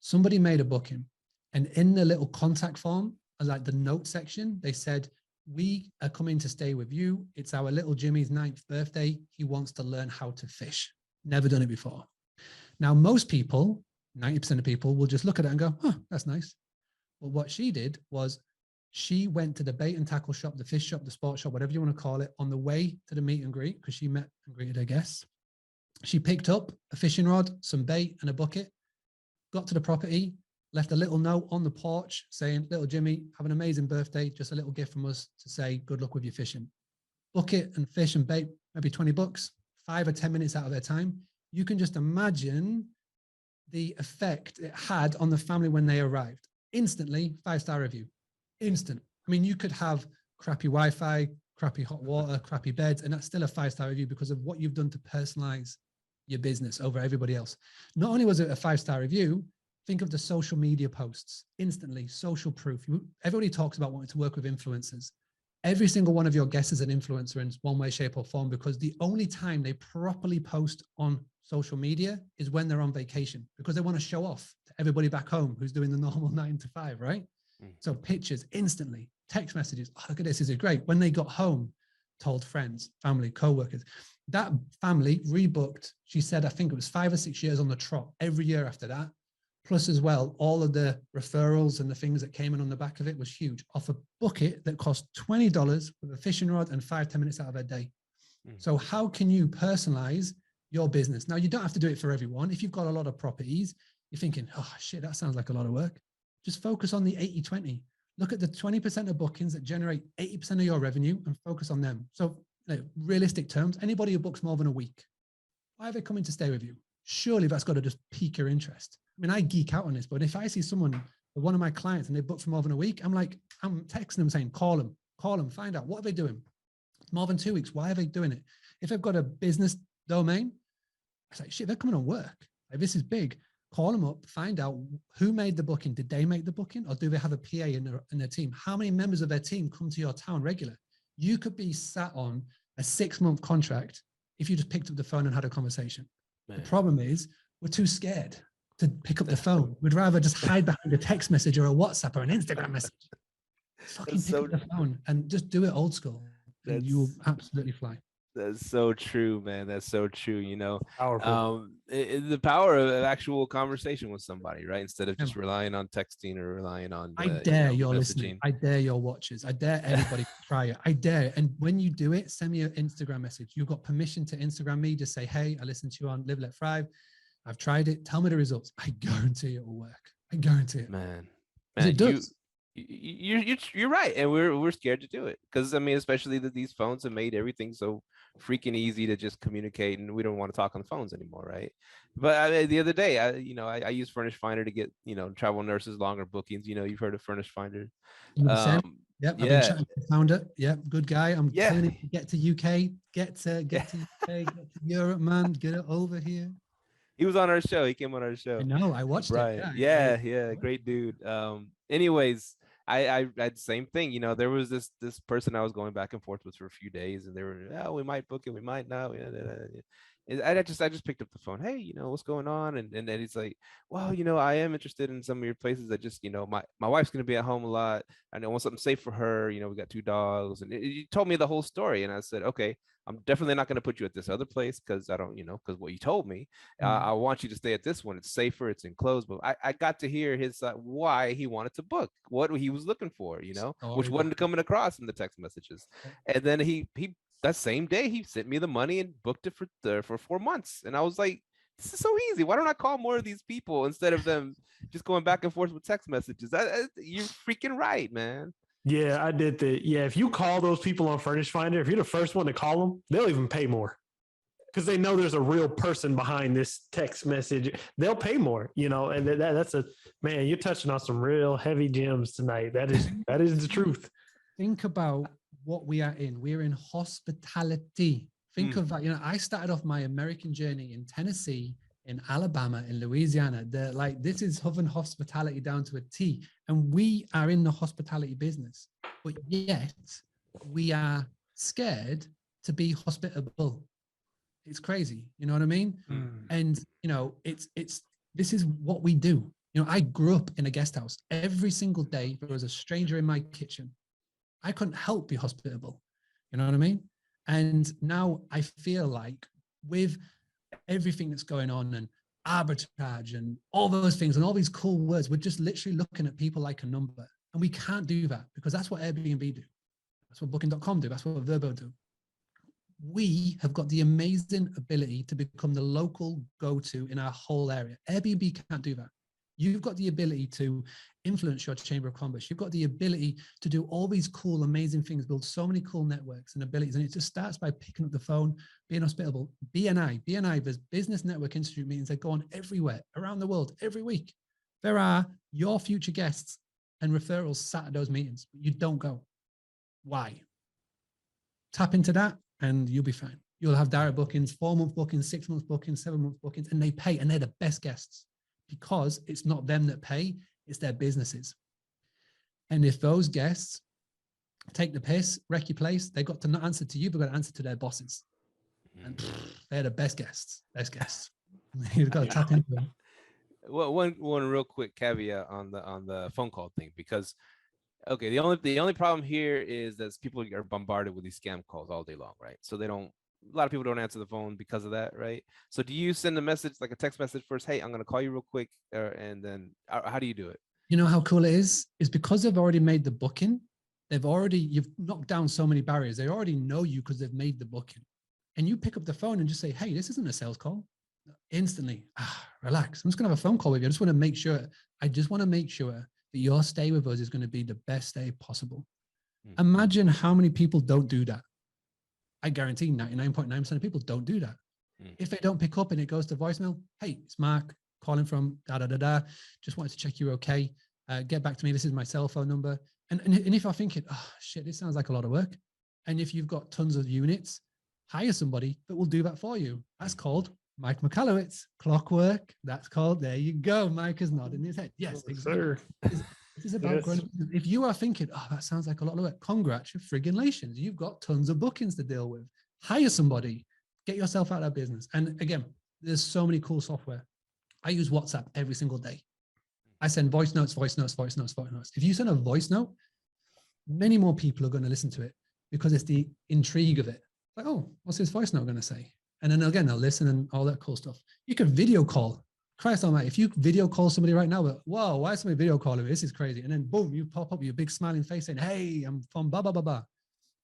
Somebody made a booking. And in the little contact form, like the note section, they said, we are coming to stay with you. It's our little Jimmy's 9th birthday. He wants to learn how to fish. Never done it before. Now, most people, 90% of people will just look at it and go, oh, that's nice. But what she did was she went to the bait and tackle shop, the fish shop, the sports shop, whatever you want to call it, on the way to the meet and greet, because she met and greeted her guests. She picked up a fishing rod, some bait and a bucket, got to the property, left a little note on the porch saying, little Jimmy, have an amazing birthday. Just a little gift from us to say, good luck with your fishing. Bucket and fish and bait, maybe $20, 5 or 10 minutes out of their time. You can just imagine the effect it had on the family when they arrived. Instantly, 5-star review, instant. I mean, you could have crappy Wi-Fi, crappy hot water, crappy beds, and that's still a 5-star review because of what you've done to personalize your business over everybody else. Not only was it a 5-star review, think of the social media posts, instantly, social proof. Everybody talks about wanting to work with influencers. Every single one of your guests is an influencer in one way, shape or form, because the only time they properly post on social media is when they're on vacation, because they want to show off to everybody back home who's doing the normal 9 to 5, right? So pictures instantly, text messages. Oh, look at this. This is great. When they got home, told friends, family, co-workers. That family rebooked, she said, I think it was 5 or 6 years on the trot every year after that. Plus as well, all of the referrals and the things that came in on the back of it was huge. Off a bucket that cost $20 with a fishing rod and 5-10 minutes out of their day. So how can you personalize your business? Now, you don't have to do it for everyone. If you've got a lot of properties, you're thinking, oh shit, that sounds like a lot of work. Just focus on the 80-20. Look at the 20% of bookings that generate 80% of your revenue and focus on them. So realistic terms, anybody who books more than a week, why are they coming to stay with you? Surely that's got to just pique your interest. I mean, I geek out on this, but if I see someone, one of my clients, and they book for more than a week, I'm texting them saying, call them, find out, what are they doing? More than 2 weeks, why are they doing it? If they've got a business domain, I say, shit, they're coming on work. Like, this is big. Call them up, find out who made the booking. Did they make the booking, or do they have a PA in their team? How many members of their team come to your town regular? You could be sat on a 6-month contract if you just picked up the phone and had a conversation. Man. The problem is we're too scared to pick up the phone. We'd rather just hide behind a text message or a WhatsApp or an Instagram message. Fucking pick up the phone and just do it old school, and you will absolutely fly. That's so true, man. That's so true. Powerful. The power of actual conversation with somebody, right? Instead of Yeah, just man. relying on texting or relying on, I dare your listening. messaging. I dare your watchers. I dare everybody to try it. I dare. And when you do it, send me an Instagram message. You've got permission to Instagram me. Just say, hey, I listened to you on Live Let Thrive. I've tried it. Tell me the results. I guarantee it will work. I guarantee it. Man, Because it does. you're right, and we're scared to do it because I mean, especially that these phones have made everything so freaking easy to just communicate, and we don't want to talk on the phones anymore, right? But the other day, I use Furnish Finder to get travel nurses longer bookings. You've heard of Furnish Finder. 100%. Yep, I've been Yeah, chatting to the founder. Yep, good guy. I'm Yeah. telling him to get to UK, get to UK, get to Europe, man. Get it over here. he was on our show. He came on our show. I know. I watched Brian. it. Yeah, great dude. Anyways, I had the same thing. There was this person I was going back and forth with for a few days, and they were, oh, we might book it, we might not. And I just picked up the phone. Hey, what's going on? And then he's like, well, I am interested in some of your places. I just, my wife's gonna be at home a lot. I want something safe for her. We got 2 dogs, and he told me the whole story. And I said, okay, I'm definitely not going to put you at this other place because I don't, because what you told me. I want you to stay at this one. It's safer. It's enclosed. But I got to hear his why he wanted to book, what he was looking for, which wasn't coming across in the text messages. And then he that same day he sent me the money and booked it for 4 months. And I was like, this is so easy. Why don't I call more of these people instead of them just going back and forth with text messages? You're freaking right, man. Yeah, I did that. Yeah, if you call those people on Furnish Finder, if you're the first one to call them, they'll even pay more because they know there's a real person behind this text message. They'll pay more, and that's man. You're touching on some real heavy gems tonight. That is the truth. Think about what we are in. We're in hospitality. Think of that. I started off my American journey in Tennessee, in Alabama, in Louisiana. This is Southern hospitality down to a T. And we are in the hospitality business, but yet we are scared to be hospitable. It's crazy. You know what I mean? And this is what we do. I grew up in a guest house. Every single day there was a stranger in my kitchen. I couldn't help be hospitable. You know what I mean? And now I feel like with everything that's going on and arbitrage and all those things and all these cool words, we're just literally looking at people like a number. And we can't do that because that's what Airbnb do. That's what booking.com do. That's what VRBO do. We have got the amazing ability to become the local go-to in our whole area. Airbnb can't do that. You've got the ability to influence your chamber of commerce. You've got the ability to do all these cool, amazing things, build so many cool networks and abilities. And it just starts by picking up the phone, being hospitable. BNI, there's Business Network Institute meetings that go on everywhere, around the world, every week. There are your future guests and referrals sat at those meetings. You don't go. Why? Tap into that and you'll be fine. You'll have direct bookings, 4-month bookings, 6-month bookings, 7-month bookings, and they pay, and they're the best guests. Because it's not them that pay, it's their businesses. And if those guests take the piss, wreck your place, they've got to not answer to you, but got to answer to their bosses. And they're the best guests. You've got to tap into them. Well, one real quick caveat on the phone call thing, because okay, the only problem here is that people are bombarded with these scam calls all day long, right? So a lot of people don't answer the phone because of that, right? So do you send a message, like a text message first? Hey, I'm going to call you real quick. And then how do you do it? You know how cool it is? Is because they've already made the booking. You've knocked down so many barriers. They already know you because they've made the booking. And you pick up the phone and just say, hey, this isn't a sales call. Instantly, relax. I'm just going to have a phone call with you. I just want to make sure that your stay with us is going to be the best stay possible. Imagine how many people don't do that. I guarantee 99.9% of people don't do that. If they don't pick up and it goes to voicemail, hey, it's Mark calling from da-da-da-da. Just wanted to check you're okay. Get back to me. This is my cell phone number. And if you're thinking, oh, shit, this sounds like a lot of work. And if you've got tons of units, hire somebody that will do that for you. That's called Mike McCallowitz, clockwork. That's called, there you go. Mike is nodding his head. Yes, exactly. This is about growing. If you are thinking, oh, that sounds like a lot of work, congratulations. You've got tons of bookings to deal with. Hire somebody, get yourself out of business. And again, there's so many cool software. I use WhatsApp every single day. I send voice notes. If you send a voice note, many more people are going to listen to it because it's the intrigue of it. Like, oh, what's his voice note going to say? And then again, they'll listen and all that cool stuff. You can video call. Christ almighty, if you video call somebody right now, whoa, why is somebody video calling me? This is crazy. And then boom, you pop up with your big smiling face saying, hey, I'm from blah, blah, blah, blah.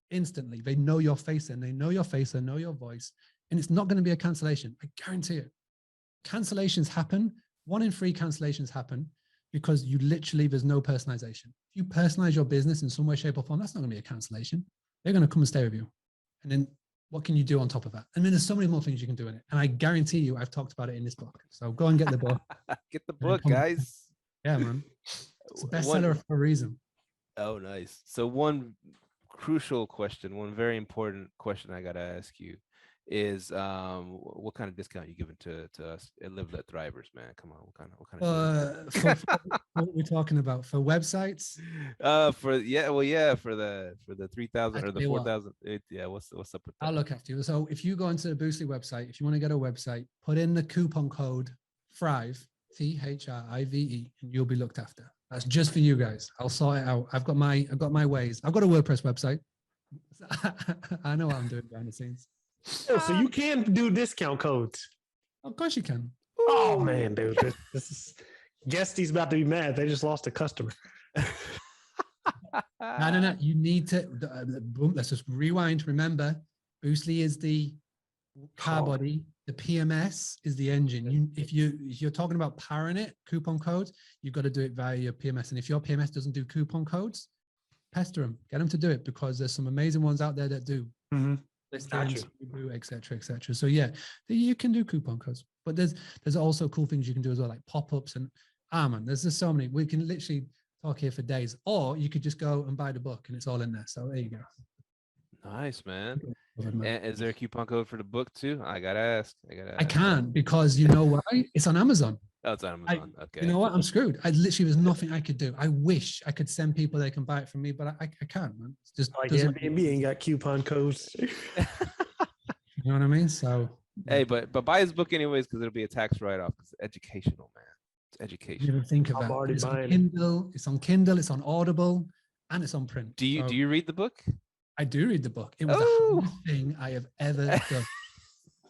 Instantly, they know your face and they know your face and know your voice. And it's not going to be a cancellation. I guarantee it. Cancellations happen. 1 in 3 cancellations happen because you literally, there's no personalization. If you personalize your business in some way, shape, or form, that's not going to be a cancellation. They're going to come and stay with you. And then what can you do on top of that? I mean, there's so many more things you can do in it. And I guarantee you, I've talked about it in this book. So go and get the book. Get the book, guys. Yeah, man. It's a bestseller for a reason. Oh, nice. So one crucial question, one very important question I got to ask you is what kind of discount you giving to us at Live Let Thrivers, man? Come on, what kind of for what we're talking about for websites? For the 3,000 or the 4,000. Yeah, what's up with that? I'll look after you. So if you go into the Boostly website, if you want to get a website, put in the coupon code Thrive, THRIVE, and you'll be looked after. That's just for you guys. I'll sort it out. I've got my ways. I've got a WordPress website. I know what I'm doing behind the scenes. Oh, so you can do discount codes. Of course you can. Oh man, dude, this is Guesty's about to be mad. They just lost a customer. No. You need to. Boom. Let's just rewind. Remember, Boostly is the car body. The PMS is the engine. If you're talking about powering it, coupon codes, you've got to do it via your PMS. And if your PMS doesn't do coupon codes, pester them. Get them to do it because there's some amazing ones out there that do. Mm-hmm. etc. So yeah, you can do coupon codes, but there's also cool things you can do as well, like pop-ups and man, there's just so many. We can literally talk here for days, or you could just go and buy the book and it's all in there. So there you go. Nice, man. And is there a coupon code for the book too? I gotta ask. I can't because you know why? It's on Amazon. Oh, it's on Amazon. Okay. You know what? I'm screwed. There's nothing I could do. I wish I could send people they can buy it from me, but I can't, man. It's just like Airbnb ain't got coupon codes. You know what I mean? So hey, but buy his book anyways because it'll be a tax write-off. It's educational, man. It's educational. You never think about it. It's on Kindle. It's on Kindle. It's on Audible, and it's on print. Do you read the book? I do read the book. It was the hardest thing I have ever done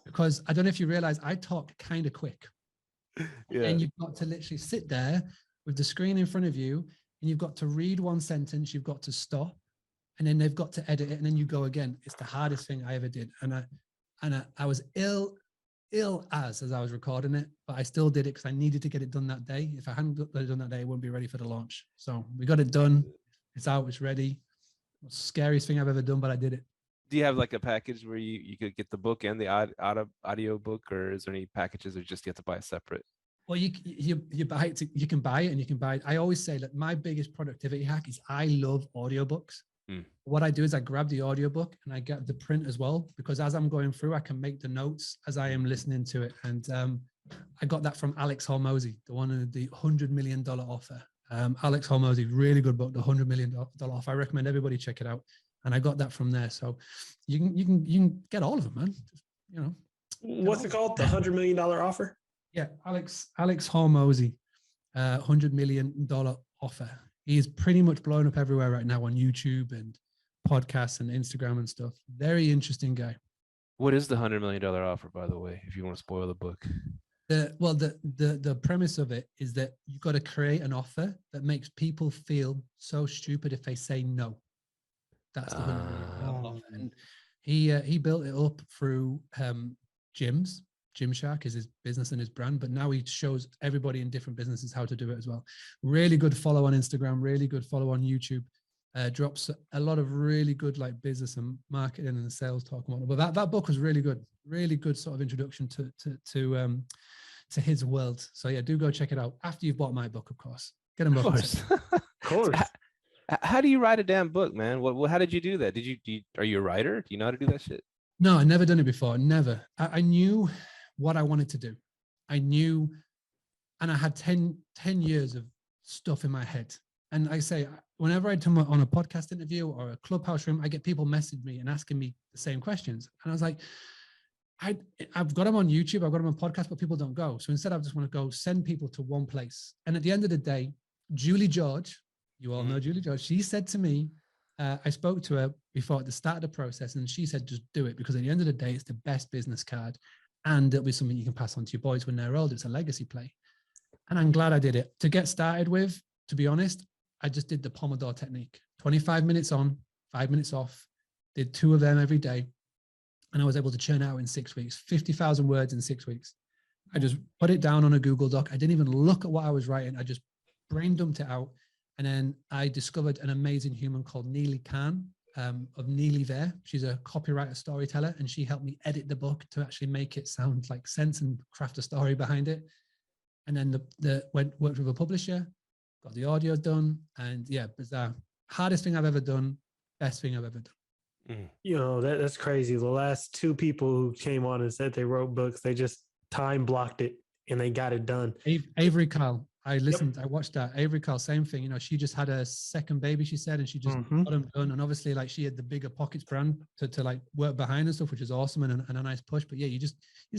because I don't know if you realize I talk kind of quick. Yeah. And you've got to literally sit there with the screen in front of you and you've got to read one sentence, you've got to stop, and then they've got to edit it, and then you go again. It's the hardest thing I ever did. And I was ill as I was recording it, but I still did it because I needed to get it done that day. If I hadn't got it done that day, it wouldn't be ready for the launch. So we got it done. It's out, it's ready. Scariest thing I've ever done, but I did it. Do you have like a package where you could get the book and the audio book, or is there any packages or just you have to buy it separate? Well, you buy it. You can buy it, and you can buy it. I always say that my biggest productivity hack is I love audiobooks. What I do is I grab the audiobook and I get the print as well, because as I'm going through, I can make the notes as I am listening to it. And I got that from Alex Hormozy, the one of the $100 million offer. Alex Hormozy, really good book, the $100 million offer. I recommend everybody check it out. And I got that from there. So you can get all of them, man. Just, you know. What's it called? The $100 million offer? Yeah, Alex Hormozy, $100 million offer. He's pretty much blowing up everywhere right now on YouTube and podcasts and Instagram and stuff. Very interesting guy. What is the $100 million offer, by the way, if you want to spoil the book? The premise of it is that you've got to create an offer that makes people feel so stupid if they say no. That's the $100 million offer. And he built it up through gyms. Gymshark is his business and his brand, but now he shows everybody in different businesses how to do it as well. Really good follow on Instagram, really good follow on YouTube. Drops a lot of really good like business and marketing and sales talk and whatnot. But that book was really good sort of introduction to his world. So yeah, do go check it out after you've bought my book, of course. Get them both. Of course. How do you write a damn book, man? How did you do that? Are you a writer? Do you know how to do that shit? No, I never done it before. Never. I knew what I wanted to do. I knew, and I had 10 years of stuff in my head. And I say, whenever I come on a podcast interview or a Clubhouse room, I get people messaging me and asking me the same questions. And I was like, I've got them on YouTube, I've got them on podcast, but people don't go. So instead, I just want to go send people to one place. And at the end of the day, Julie George, you all know Julie George, she said to me, I spoke to her before at the start of the process, and she said, just do it, because at the end of the day, it's the best business card, and it'll be something you can pass on to your boys when they're old. It's a legacy play. And I'm glad I did it. To get started with, to be honest, I just did the Pomodoro technique. 25 minutes on, 5 minutes off, did 2 of them every day. And I was able to churn out in 6 weeks, 50,000 words in 6 weeks. I just put it down on a Google Doc. I didn't even look at what I was writing. I just brain dumped it out. And then I discovered an amazing human called Neely Khan of Neely There. She's a copywriter, storyteller, and she helped me edit the book to actually make it sound like sense and craft a story behind it. And then worked with a publisher, got the audio done, and yeah, it was the hardest thing I've ever done, best thing I've ever done. You know, that's crazy. The last 2 people who came on and said they wrote books, they just time blocked it and they got it done. Avery Carl, I listened, I watched that. Avery Carl, same thing. You know, she just had a second baby, she said, and she just got them done. And obviously, like, she had the BiggerPockets brand to like work behind and stuff, which is awesome and a nice push. But yeah, you just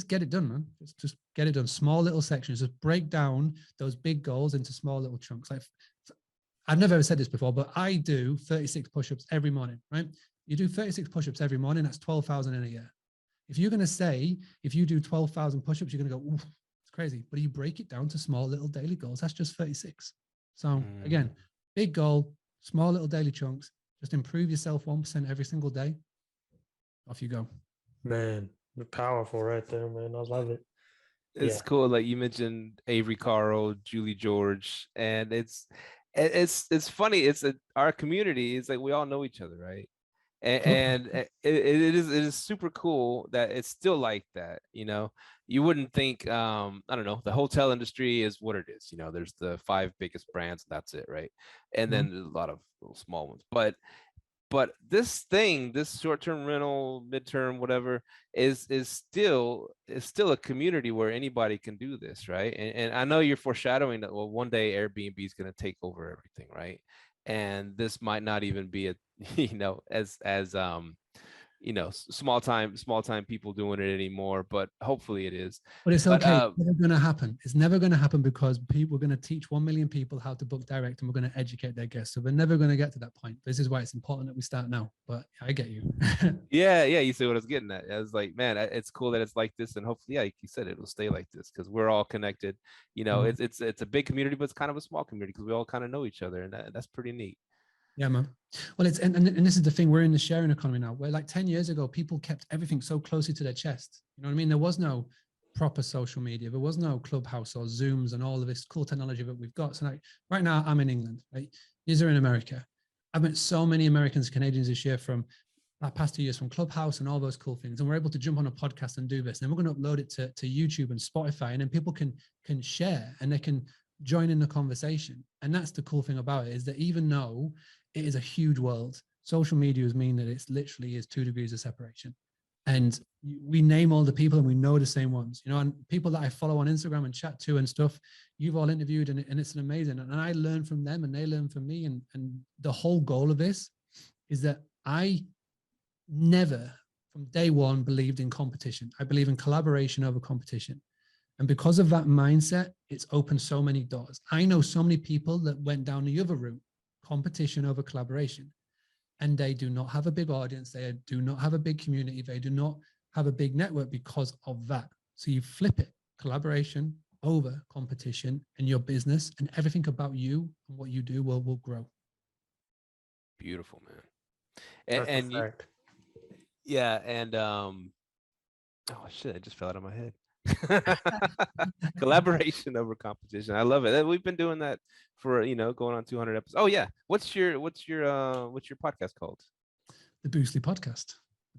get it done, man. Just get it done. Small little sections. Just break down those big goals into small little chunks. Like, I've never ever said this before, but I do 36 push-ups every morning, right? You do 36 push-ups every morning, that's 12,000 in a year. If you're going to say, if you do 12,000 push-ups, you're going to go, oof, it's crazy. But you break it down to small little daily goals, that's just 36. So again, big goal, small little daily chunks, just improve yourself 1% every single day. Off you go. Man, powerful right there, man. I love it. It's cool. Like you mentioned Avery Carl, Julie George, and it's funny. It's our community. It's like we all know each other, right? And it is super cool that it's still like that. You know, you wouldn't think, I don't know, the hotel industry is what it is. You know, there's the 5 biggest brands, and that's it, right? And then there's a lot of little small ones. But this thing, this short-term rental, midterm, whatever, is still a community where anybody can do this, right? And I know you're foreshadowing that, well, one day Airbnb is going to take over everything, right? And this might not even be as small time people doing it anymore, but hopefully it is. But it's okay. It's never going to happen. It's never going to happen because we're going to teach 1 million people how to book direct, and we're going to educate their guests. So we're never going to get to that point. This is why it's important that we start now. But I get you. yeah. You see what I was getting at. I was like, man, it's cool that it's like this, and hopefully, like you said, it will stay like this because we're all connected. You know, it's a big community, but it's kind of a small community because we all kind of know each other, and that's pretty neat. Yeah, man. Well, it's and this is the thing. We're in the sharing economy now. Where like 10 years ago, people kept everything so closely to their chest. You know what I mean? There was no proper social media. There was no Clubhouse or Zooms and all of this cool technology that we've got. So like right now, I'm in England. Right? These are in America. I've met so many Americans, Canadians this year from past 2 years from Clubhouse and all those cool things. And we're able to jump on a podcast and do this. And we're going to upload it to YouTube and Spotify, and then people can share and they can join in the conversation. And that's the cool thing about it, is that even though it is a huge world, social media mean that it's literally is 2 degrees of separation. And we name all the people and we know the same ones, you know, and people that I follow on Instagram and chat to and stuff, you've all interviewed, and it's an amazing, and I learn from them and they learn from me. And the whole goal of this is that I never from day one believed in competition. I believe in collaboration over competition. And because of that mindset, it's opened so many doors. I know so many people that went down the other route, competition over collaboration, and they do not have a big audience. They do not have a big community. They do not have a big network because of that. So you flip it, collaboration over competition, and your business and everything about you and what you do will grow. Beautiful, man. And you, oh shit, I just fell out of my head. Collaboration over competition. I love it. We've been doing that for going on 200 episodes. Oh yeah. What's your podcast called? The Boostly Podcast.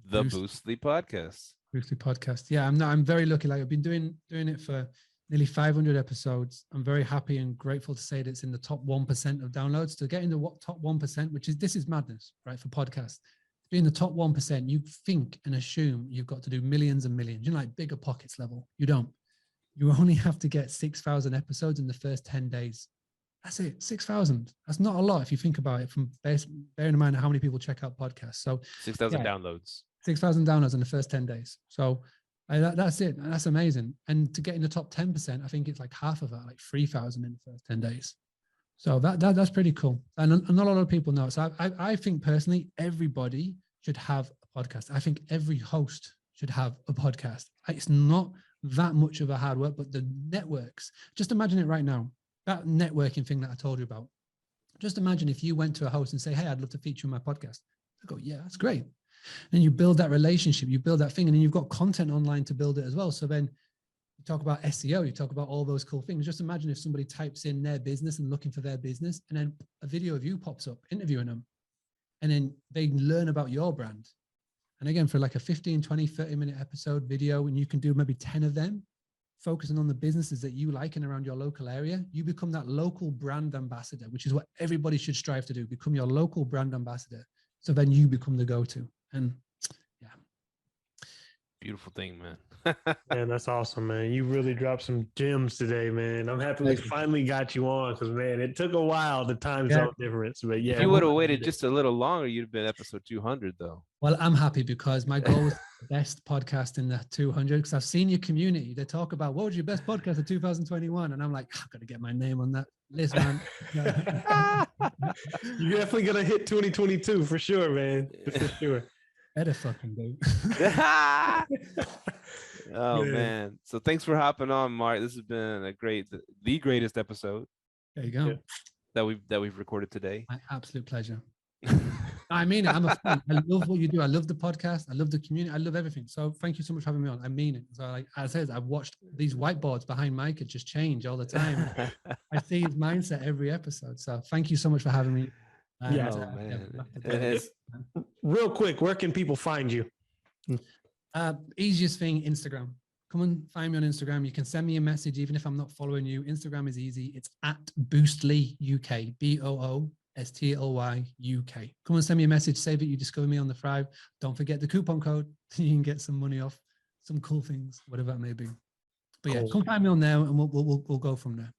The Boostly Podcast. Boostly Podcast. Yeah, I'm very lucky. Like I've been doing it for nearly 500 episodes. I'm very happy and grateful to say that it's in the top 1% of downloads. To get in the top 1%, this is madness, right? For podcasts. To be in the top 1%, you think and assume you've got to do millions and millions, like BiggerPockets level. You don't. You only have to get 6,000 episodes in the first 10 days. That's it, 6,000. That's not a lot if you think about it, from bearing in mind how many people check out podcasts. So 6,000 downloads. 6,000 downloads in the first 10 days. So that's it. That's amazing. And to get in the top 10%, I think it's like half of that, like 3,000 in the first 10 days. So that's pretty cool. And not a lot of people know. So I think personally, everybody should have a podcast. I think every host should have a podcast. It's not that much of a hard work, but the networks, just imagine it right now, that networking thing that I told you about. Just imagine if you went to a host and say, hey, I'd love to feature in my podcast. I go, yeah, that's great. And you build that relationship, you build that thing, and then you've got content online to build it as well. So then you talk about SEO, you talk about all those cool things. Just imagine if somebody types in their business and looking for their business, and then a video of you pops up interviewing them, and then they learn about your brand. And again, for like a 15, 20, 30-minute episode video, and you can do maybe 10 of them, focusing on the businesses that you like and around your local area, you become that local brand ambassador, which is what everybody should strive to do, become your local brand ambassador. So then you become the go-to. And yeah. Beautiful thing, man. Man, that's awesome, man. You really dropped some gems today, man. I'm happy we finally got you on because, man, it took a while, the time zone difference. But yeah, if you would have waited just a little longer, you'd have been episode 200, though. Well, I'm happy because my goal was the best podcast in the 200 because I've seen your community. They talk about what was your best podcast of 2021, and I'm like, I've got to get my name on that list, man. You're definitely gonna hit 2022 for sure, man. For sure. Better fucking do. Oh man. So thanks for hopping on, Mark. This has been the greatest episode. There you go. That we've recorded today. My absolute pleasure. I mean it. I'm a fan. I love what you do. I love the podcast. I love the community. I love everything. So thank you so much for having me on. I mean it. So like I said, I've watched these whiteboards behind Mike. It just change all the time. I see his mindset every episode. So thank you so much for having me. Man. Real quick, where can people find you? Easiest thing, Instagram. Come and find me on Instagram. You can send me a message even if I'm not following you. Instagram is easy. It's at Boostly UK, BOOSTLY UK. Come and send me a message. Say that you discover me on the Thrive. Don't forget the coupon code. You can get some money off some cool things, whatever it may be. But yeah, come find me on there, and we'll go from there.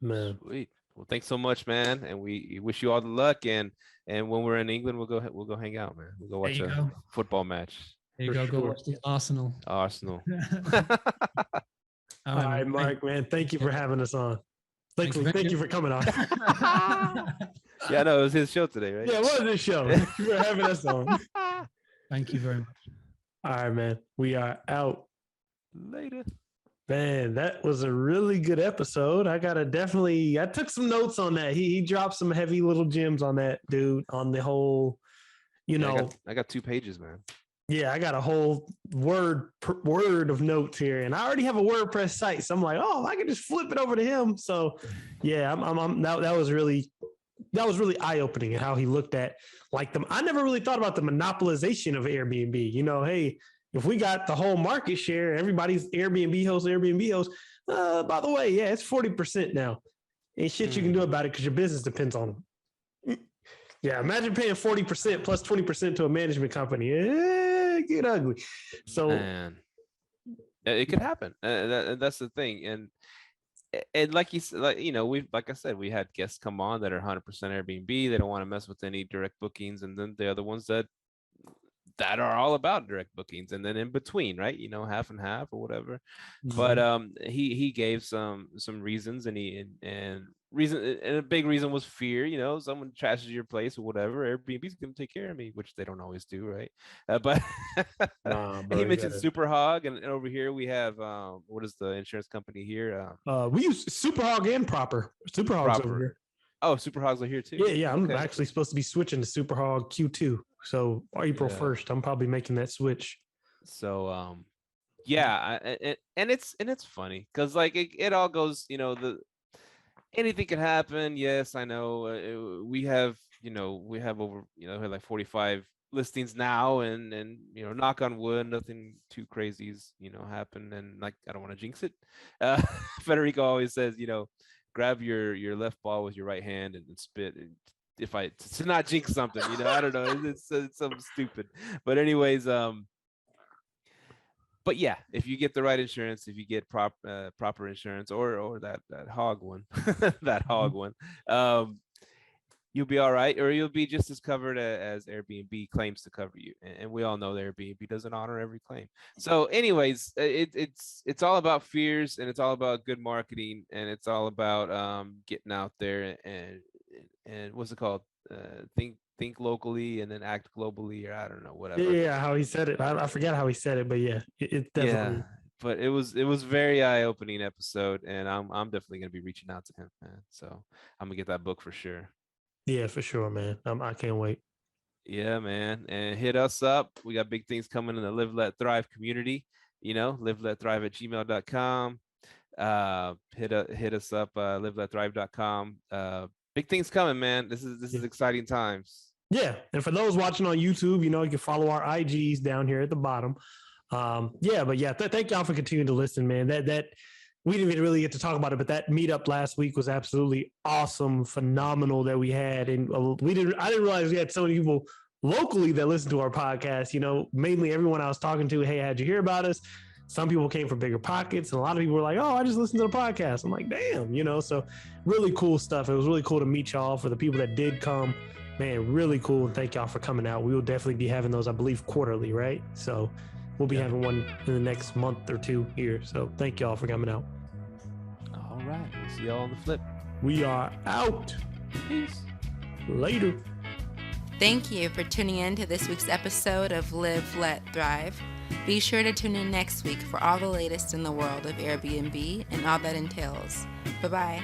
Man, sweet. Well, thanks so much, man, and we wish you all the luck. And when we're in England, we'll go hang out, man. We'll go watch a football match. There you go. Go watch the Arsenal. All right, Mark, man. Thank you for having us on. Thank you for coming on. Yeah, no, it was his show today, right? Yeah, it was his show. Thank you for having us on. Thank you very much. All right, man. We are out. Later. Man, that was a really good episode. I took some notes on that. He dropped some heavy little gems on that, dude, on the whole, I got 2 pages, man. Yeah, I got a whole word of notes here, and I already have a WordPress site, so I'm like, oh, I can just flip it over to him. So, yeah, that was really eye-opening at how he looked at like them. I never really thought about the monopolization of Airbnb. Hey, if we got the whole market share, everybody's Airbnb host. By the way, yeah, it's 40% now. Ain't shit you can do about it because your business depends on them. Yeah, imagine paying 40% plus 20% to a management company. Get ugly. So, man, it could happen. That's the thing. And like you said, like I said, we had guests come on that are 100% Airbnb. They don't want to mess with any direct bookings, and then the other ones that are all about direct bookings, and then in between, right? Half and half or whatever. Mm-hmm. But he gave some reasons, and a big reason was fear. Someone trashes your place or whatever, Airbnb's gonna take care of me, which they don't always do, right? But he mentioned Superhog, and over here we have what is the insurance company here? We use Superhog and Proper. Superhog's over here. Oh, Superhogs are here too. Yeah. I'm actually supposed to be switching to Superhog Q2. So April 1st, I'm probably making that switch. So and it's funny because like it all goes, anything can happen. Yes, I know. We have over like 45 listings now, and knock on wood, nothing too crazy's happened. And like I don't want to jinx it. Federico always says, grab your left ball with your right hand and spit. To not jinx something, I don't know. It's something stupid. But anyways, but yeah, if you get the right insurance, if you get proper insurance or that hog one, that hog one, you'll be all right, or you'll be just as covered as Airbnb claims to cover you. And we all know that Airbnb doesn't honor every claim. So anyways, it's all about fears, and it's all about good marketing, and it's all about getting out there and what's it called? Think locally and then act globally, or I don't know, whatever. Yeah, how he said it. I forget how he said it, but yeah, it definitely. Yeah, but it was very eye-opening episode, and I'm definitely gonna be reaching out to him, man. So I'm gonna get that book for sure. Yeah, for sure, man. I can't wait. Yeah, man. And hit us up. We got big things coming in the Live Let Thrive community. liveletthrive@gmail.com. Hit us up, liveletthrive.com. Big things coming, man. This is exciting times. Yeah, and for those watching on YouTube, you can follow our IGs down here at the bottom. Thank y'all for continuing to listen, man. That we didn't even really get to talk about it, but that meetup last week was absolutely awesome, phenomenal that we had, and I didn't realize we had so many people locally that listen to our podcast. Mainly everyone I was talking to, hey, how'd you hear about us? Some people came from Bigger Pockets, and a lot of people were like, oh, I just listened to the podcast. I'm like, damn, so really cool stuff. It was really cool to meet y'all. For the people that did come, man, really cool. And thank y'all for coming out. We will definitely be having those, I believe, quarterly, right? So we'll be having one in the next month or two here. So thank y'all for coming out. All right. We'll see y'all on the flip. We are out. Peace. Later. Thank you for tuning in to this week's episode of Live, Let, Thrive. Be sure to tune in next week for all the latest in the world of Airbnb and all that entails. Bye-bye.